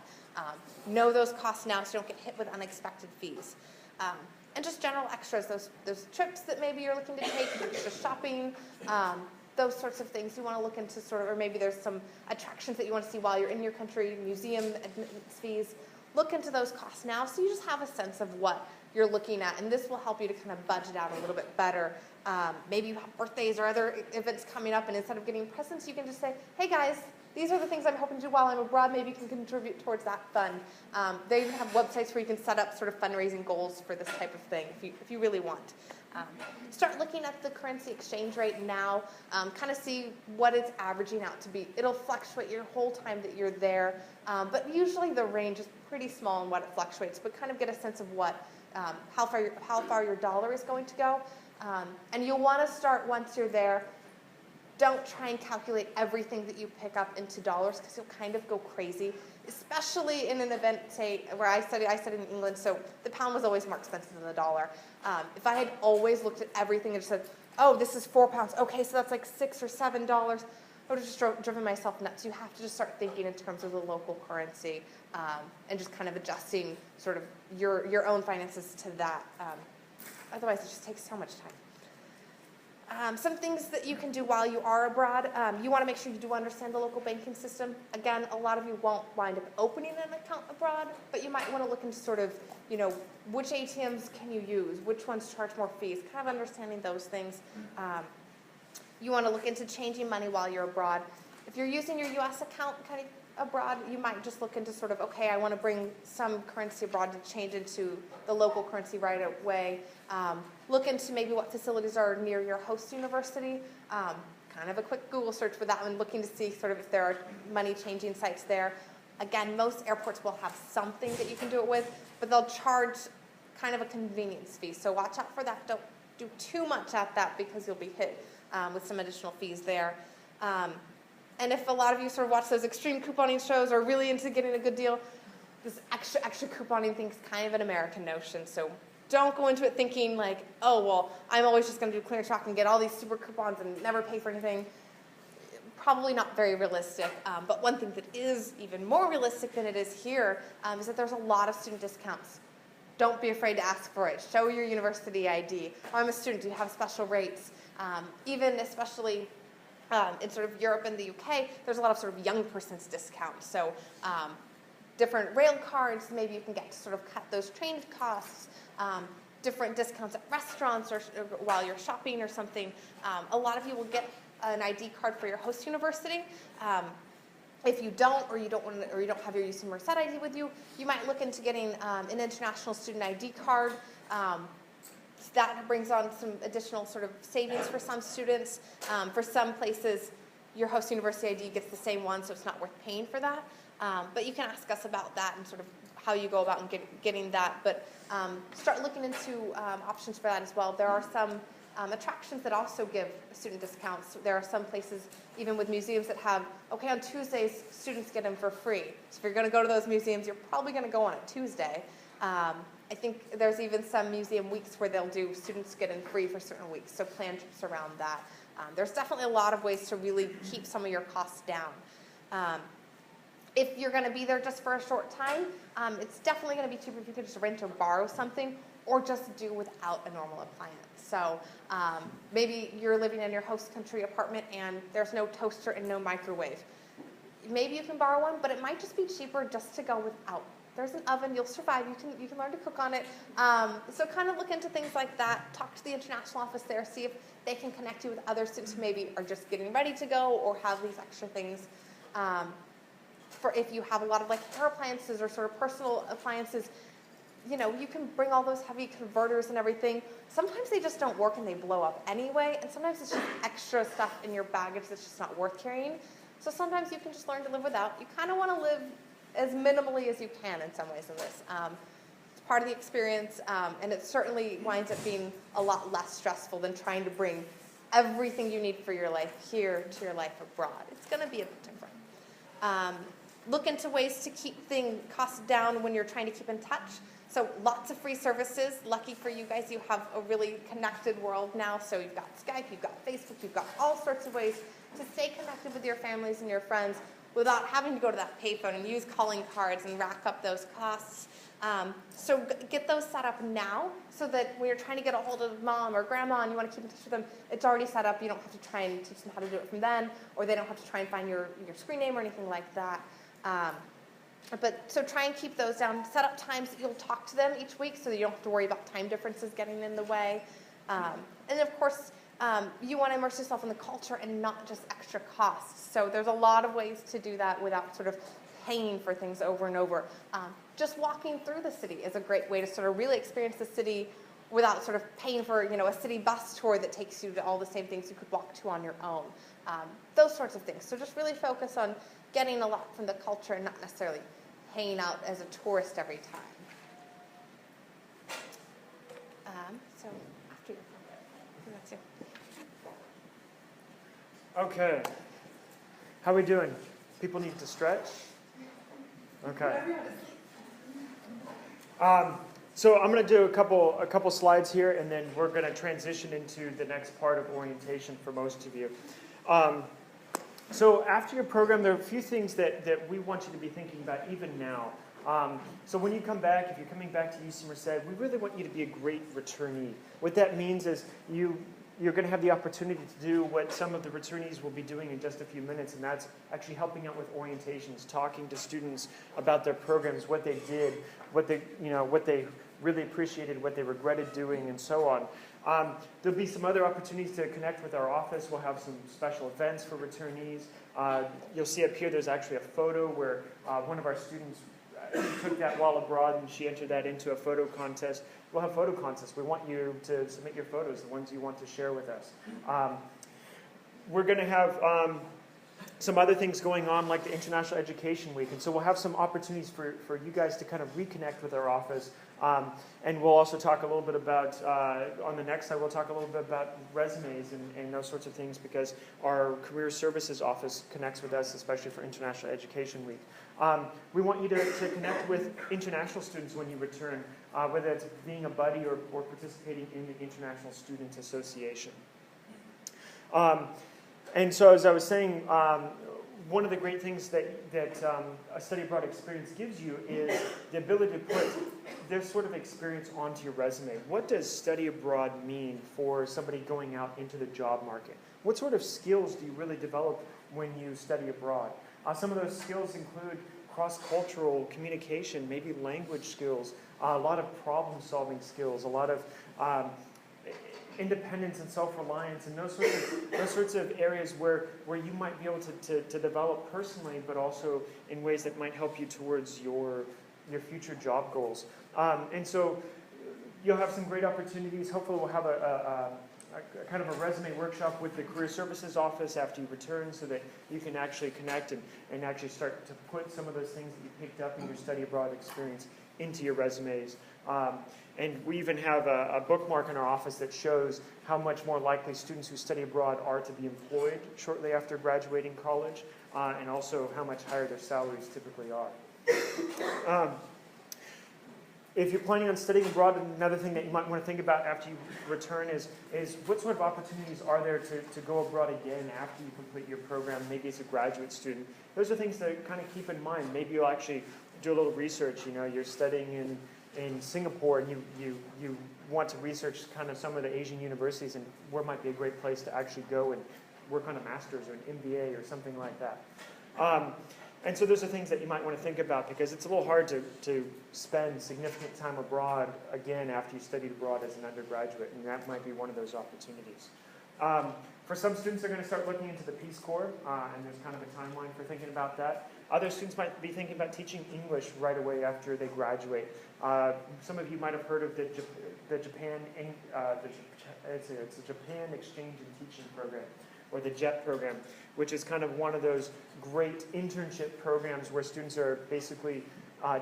Know those costs now so you don't get hit with unexpected fees. And just general extras, those trips that maybe you're looking to take, extra shopping, those sorts of things you want to look into or maybe there's some attractions that you want to see while you're in your country, museum admittance fees. Look into those costs now so you just have a sense of what you're looking at, and this will help you to kind of budget out a little bit better. Maybe you have birthdays or other events coming up, and instead of getting presents, you can just say, hey guys, these are the things I'm hoping to do while I'm abroad. Maybe you can contribute towards that fund. They even have websites where you can set up sort of fundraising goals for this type of thing if you really want. Start looking at the currency exchange rate now, kind of see what it's averaging out to be. It'll fluctuate your whole time that you're there, but usually the range is pretty small in what it fluctuates, but kind of get a sense of what, how far your dollar is going to go. And you'll want to start once you're there. Don't try and calculate everything that you pick up into dollars because you'll kind of go crazy, especially in an event, say, where I studied in England, so the pound was always more expensive than the dollar. If I had always looked at everything and just said, oh, this is £4, okay, so that's like $6 or $7, I would have just driven myself nuts. You have to just start thinking in terms of the local currency and just kind of adjusting sort of your own finances to that. Otherwise, it just takes so much time. Some things that you can do while you are abroad, you want to make sure you do understand the local banking system. Again, a lot of you won't wind up opening an account abroad, but you might want to look into sort of, which ATMs can you use, which ones charge more fees, kind of understanding those things. You want to look into changing money while you're abroad. If you're using your US account kind of abroad, you might just look into sort of, okay, I want to bring some currency abroad to change into the local currency right away. Look into maybe what facilities are near your host university. Kind of a quick Google search for that one, looking to see sort of if there are money changing sites there. Again, most airports will have something that you can do it with, but they'll charge kind of a convenience fee. So watch out for that. Don't do too much at that because you'll be hit with some additional fees there. And if a lot of you sort of watch those extreme couponing shows or are really into getting a good deal, this extra couponing thing is kind of an American notion. So don't go into it thinking like, oh, well, I'm always just going to do clear track and get all these super coupons and never pay for anything. Probably not very realistic. But one thing that is even more realistic than it is here is that there's a lot of student discounts. Don't be afraid to ask for it. Show your university ID. Oh, I'm a student. Do you have special rates? Even especially in sort of Europe and the UK, there's a lot of sort of young person's discounts. So different rail cards, maybe you can get to sort of cut those train costs, different discounts at restaurants or while you're shopping or something. A lot of you will get an ID card for your host university. If you don't, or you don't have your UC Merced ID with you, you might look into getting an international student ID card. That brings on some additional sort of savings for some students. For some places, your host university ID gets the same one, so it's not worth paying for that. But you can ask us about that and sort of how you go about getting that. But start looking into options for that as well. There are some attractions that also give student discounts. There are some places, even with museums, that have, okay, on Tuesdays, students get them for free. So if you're going to go to those museums, you're probably going to go on a Tuesday. I think there's even some museum weeks where they'll do students get in free for certain weeks, so plan trips around that. There's definitely a lot of ways to really keep some of your costs down. If you're going to be there just for a short time, it's definitely going to be cheaper if you could just rent or borrow something or just do without a normal appliance. So maybe you're living in your host country apartment and there's no toaster and no microwave. Maybe you can borrow one, but it might just be cheaper just to go without. There's an oven, you'll survive, you can learn to cook on it. So kind of look into things like that, talk to the international office there, see if they can connect you with other students who maybe are just getting ready to go or have these extra things. For if you have a lot of like hair appliances or sort of personal appliances, you know, you can bring all those heavy converters and everything. Sometimes they just don't work and they blow up anyway, and sometimes it's just extra stuff in your baggage that's just not worth carrying. So sometimes you can just learn to live without. You kind of want to live as minimally as you can in some ways in this. It's part of the experience, and it certainly winds up being a lot less stressful than trying to bring everything you need for your life here to your life abroad. It's going to be a bit different. Look into ways to keep costs down when you're trying to keep in touch. So lots of free services. Lucky for you guys, you have a really connected world now. So you've got Skype, you've got Facebook, you've got all sorts of ways to stay connected with your families and your friends without having to go to that payphone and use calling cards and rack up those costs. So get those set up now so that when you're trying to get a hold of mom or grandma and you want to keep in touch with them, it's already set up. You don't have to try and teach them how to do it from then, or they don't have to try and find your screen name or anything like that. But so try and keep those down. Set up times that you'll talk to them each week so that you don't have to worry about time differences getting in the way. And of course, you want to immerse yourself in the culture and not just extra costs. So there's a lot of ways to do that without sort of paying for things over and over. Just walking through the city is a great way to sort of really experience the city without sort of paying for, you know, a city bus tour that takes you to all the same things you could walk to on your own. Those sorts of things. So just really focus on getting a lot from the culture and not necessarily hanging out as a tourist every time. So after your program, that's it. Okay. How are we doing? People need to stretch? Okay. So I'm going to do a couple slides here, and then we're going to transition into the next part of orientation for most of you. So after your program, there are a few things that we want you to be thinking about even now. So when you come back, if you're coming back to UC Merced, we really want you to be a great returnee. What that means is you're going to have the opportunity to do what some of the returnees will be doing in just a few minutes, and that's actually helping out with orientations, talking to students about their programs, what they did, what they really appreciated, what they regretted doing, and so on. There'll be some other opportunities to connect with our office. We'll have some special events for returnees. You'll see up here there's actually a photo where one of our students took that while abroad, and she entered that into a photo contest. We'll have photo contests. We want you to submit your photos, the ones you want to share with us. We're going to have some other things going on, like the International Education Week. And so we'll have some opportunities for you guys to kind of reconnect with our office. And we'll also talk a little bit about, on the next slide, we'll talk a little bit about resumes and those sorts of things, because our Career Services Office connects with us, especially for International Education Week. We want you to connect with international students when you return, whether it's being a buddy or participating in the International Students Association. And so, as I was saying, one of the great things that a study abroad experience gives you is the ability to put this sort of experience onto your resume. What does study abroad mean for somebody going out into the job market? What sort of skills do you really develop when you study abroad? Some of those skills include cross-cultural communication, maybe language skills, a lot of problem-solving skills, a lot of independence and self-reliance, and those sorts of areas where you might be able to develop personally, but also in ways that might help you towards your future job goals. And so you'll have some great opportunities. Hopefully we'll have a kind of a resume workshop with the Career Services Office after you return, so that you can actually connect and actually start to put some of those things that you picked up in your study abroad experience into your resumes. And we even have a bookmark in our office that shows how much more likely students who study abroad are to be employed shortly after graduating college, and also how much higher their salaries typically are. If you're planning on studying abroad, another thing that you might want to think about after you return is what sort of opportunities are there to go abroad again after you complete your program, maybe as a graduate student. Those are things to kind of keep in mind. Maybe you'll actually do a little research. You know, you're studying in Singapore and you want to research kind of some of the Asian universities and where might be a great place to actually go and work on a master's or an MBA or something like that. And so those are things that you might want to think about because it's a little hard to spend significant time abroad again after you studied abroad as an undergraduate, and that might be one of those opportunities. For some students, they're going to start looking into the Peace Corps, and there's kind of a timeline for thinking about that. Other students might be thinking about teaching English right away after they graduate. Some of you might have heard of the Japan, it's a Japan Exchange and Teaching Program, or the JET program, which is kind of one of those great internship programs where students are basically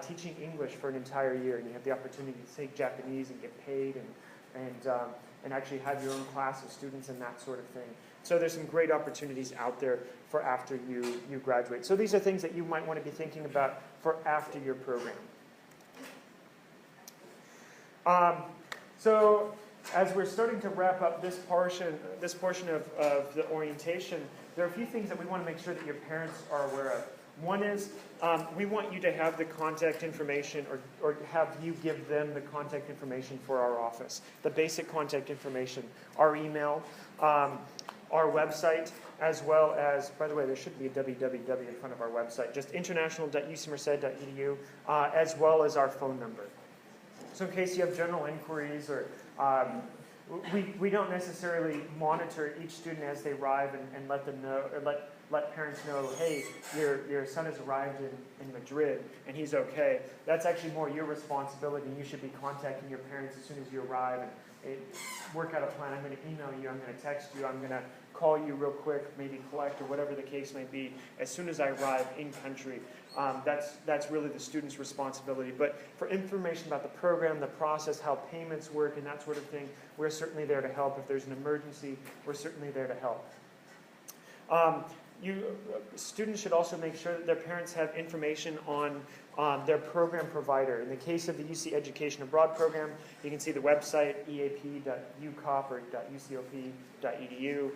teaching English for an entire year, and you have the opportunity to take Japanese and get paid and actually have your own class of students and that sort of thing. So there's some great opportunities out there for after you graduate. So these are things that you might want to be thinking about for after your program. So as we're starting to wrap up this portion of the orientation, there are a few things that we want to make sure that your parents are aware of. One is we want you to have the contact information or have you give them the contact information for our office. The basic contact information, our email, our website, as well as, by the way, there should be a www in front of our website, just international.ucmerced.edu, as well as our phone number. So in case you have general inquiries or we don't necessarily monitor each student as they arrive and let them know, or let parents know, hey, your son has arrived in Madrid and he's okay. That's actually more your responsibility. You should be contacting your parents as soon as you arrive and work out a plan. I'm going to email you, I'm going to text you, I'm going to call you real quick, maybe collect or whatever the case may be as soon as I arrive in country. That's really the student's responsibility. But for information about the program, the process, how payments work, and that sort of thing, we're certainly there to help. If there's an emergency, we're certainly there to help. Students should also make sure that their parents have information on their program provider. In the case of the UC Education Abroad program, you can see the website, eap.ucop or .ucop.edu.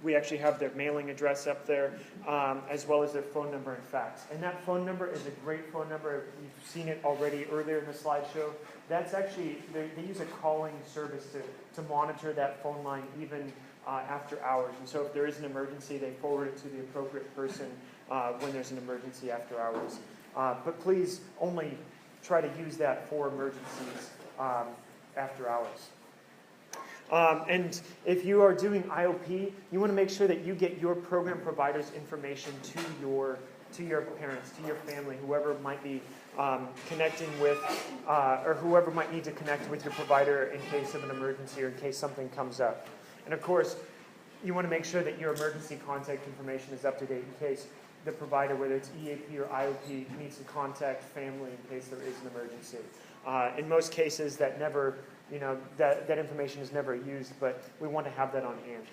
We actually have their mailing address up there, as well as their phone number and fax. And that phone number is a great phone number. You've seen it already earlier in the slideshow. That's actually, they use a calling service to monitor that phone line even after hours. And so if there is an emergency, they forward it to the appropriate person when there's an emergency after hours. But please only try to use that for emergencies after hours. And if you are doing IOP, you want to make sure that you get your program provider's information to your parents, to your family, whoever might be connecting with, or whoever might need to connect with your provider in case of an emergency or in case something comes up. And of course, you want to make sure that your emergency contact information is up to date in case the provider, whether it's EAP or IOP, needs to contact family in case there is an emergency. In most cases, that information is never used, but we want to have that on hand.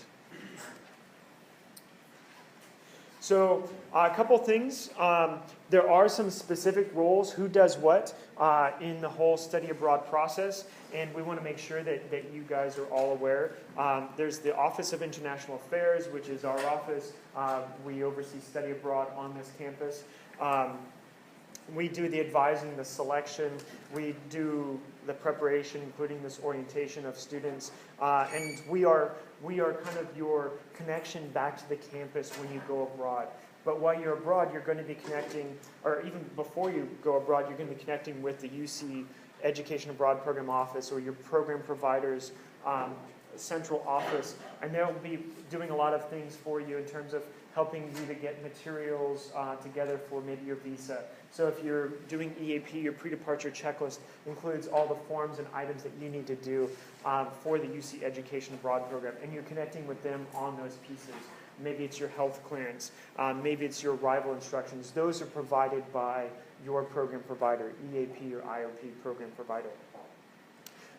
So a couple things. There are some specific roles, who does what, in the whole study abroad process, and we want to make sure that you guys are all aware. There's the Office of International Affairs, which is our office. We oversee study abroad on this campus. We do the advising, the selection. We do the preparation, including this orientation of students. And we are kind of your connection back to the campus when you go abroad. But while you're abroad, you're going to be connecting, or even before you go abroad, you're going to be connecting with the UC Education Abroad Program Office or your program provider's central office. And they'll be doing a lot of things for you in terms of helping you to get materials together for maybe your visa. So if you're doing EAP, your pre-departure checklist includes all the forms and items that you need to do for the UC Education Abroad program, and you're connecting with them on those pieces. Maybe it's your health clearance, maybe it's your arrival instructions. Those are provided by your program provider, EAP or IOP program provider.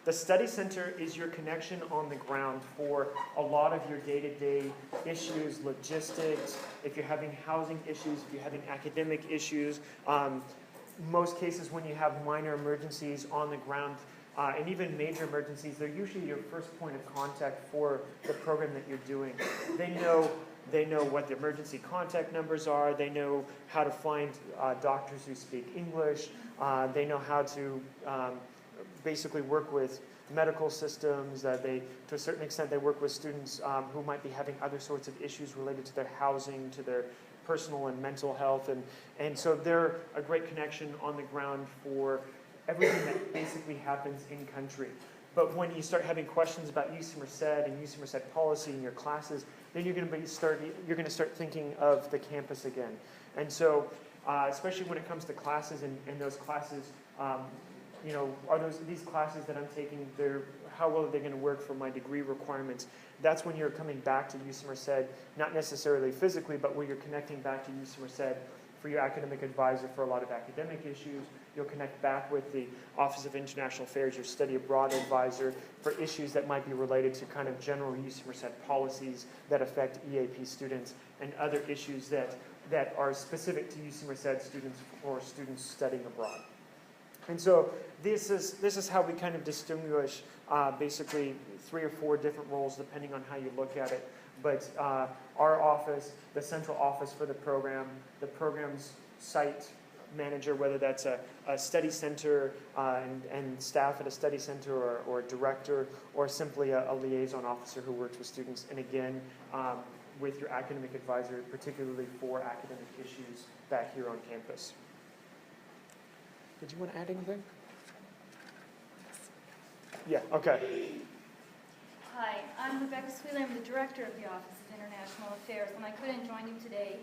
The study center is your connection on the ground for a lot of your day-to-day issues, logistics, if you're having housing issues, if you're having academic issues, most cases when you have minor emergencies on the ground, and even major emergencies, they're usually your first point of contact for the program that you're doing. They know what the emergency contact numbers are. They know how to find doctors who speak English. They know how to basically work with medical systems. To a certain extent, they work with students who might be having other sorts of issues related to their housing, to their personal and mental health. And so they're a great connection on the ground for everything that basically happens in country. But when you start having questions about UC Merced and UC Merced policy in your classes, then you're going to start thinking of the campus again. And so, especially when it comes to classes and those classes, are these classes that I'm taking, how well are they going to work for my degree requirements? That's when you're coming back to UC Merced, not necessarily physically, but where you're connecting back to UC Merced for your academic advisor for a lot of academic issues. You'll connect back with the Office of International Affairs, your study abroad advisor, for issues that might be related to kind of general UC Merced policies that affect EAP students and other issues that are specific to UC Merced students or students studying abroad. And so this is how we kind of distinguish basically 3 or 4 different roles depending on how you look at it. But our office, the central office for the program's site manager, whether that's a study center and staff at a study center or a director, or simply a liaison officer who works with students. And again, with your academic advisor, particularly for academic issues back here on campus. Did you want to add anything? Yeah, okay. Hi, I'm Rebecca Sweeley. I'm the director of the Office of International Affairs, and I couldn't join you today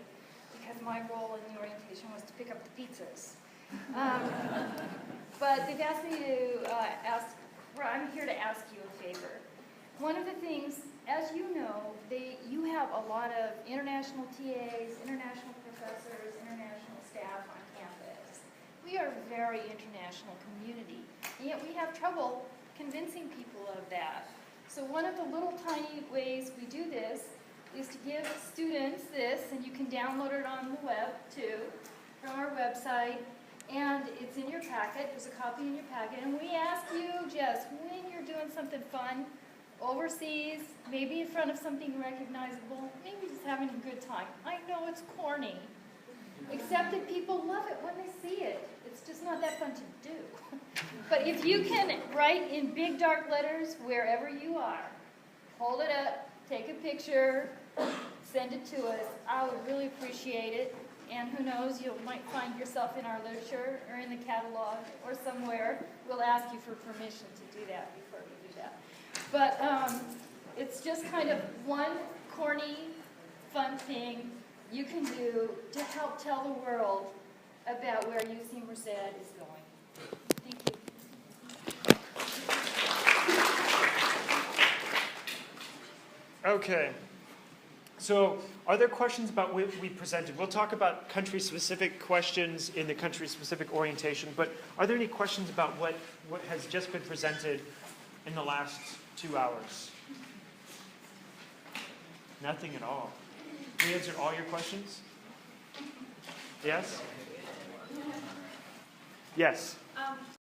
because my role in the orientation was to pick up the pizzas. But they've asked me to I'm here to ask you a favor. One of the things, as you know, you have a lot of international TAs, international professors, international staff on campus. We are a very international community, and yet we have trouble convincing people of that. So one of the little tiny ways we do this is to give students this, and you can download it on the web too, from our website, and it's in your packet. There's a copy in your packet, and we ask you just when you're doing something fun, overseas, maybe in front of something recognizable, maybe just having a good time. I know it's corny, except that people love it when they see it. It's just not that fun to do. But if you can write in big dark letters wherever you are, hold it up, take a picture, send it to us, I would really appreciate it. And who knows, you might find yourself in our literature or in the catalog or somewhere. We'll ask you for permission to do that before we do that. But it's just kind of one corny, fun thing you can do to help tell the world about where UC Merced is going. Thank you. Okay. So are there questions about what we presented? We'll talk about country-specific questions in the country-specific orientation, but are there any questions about what has just been presented in the last 2 hours? Nothing at all. We answered all your questions? Yes? Yes.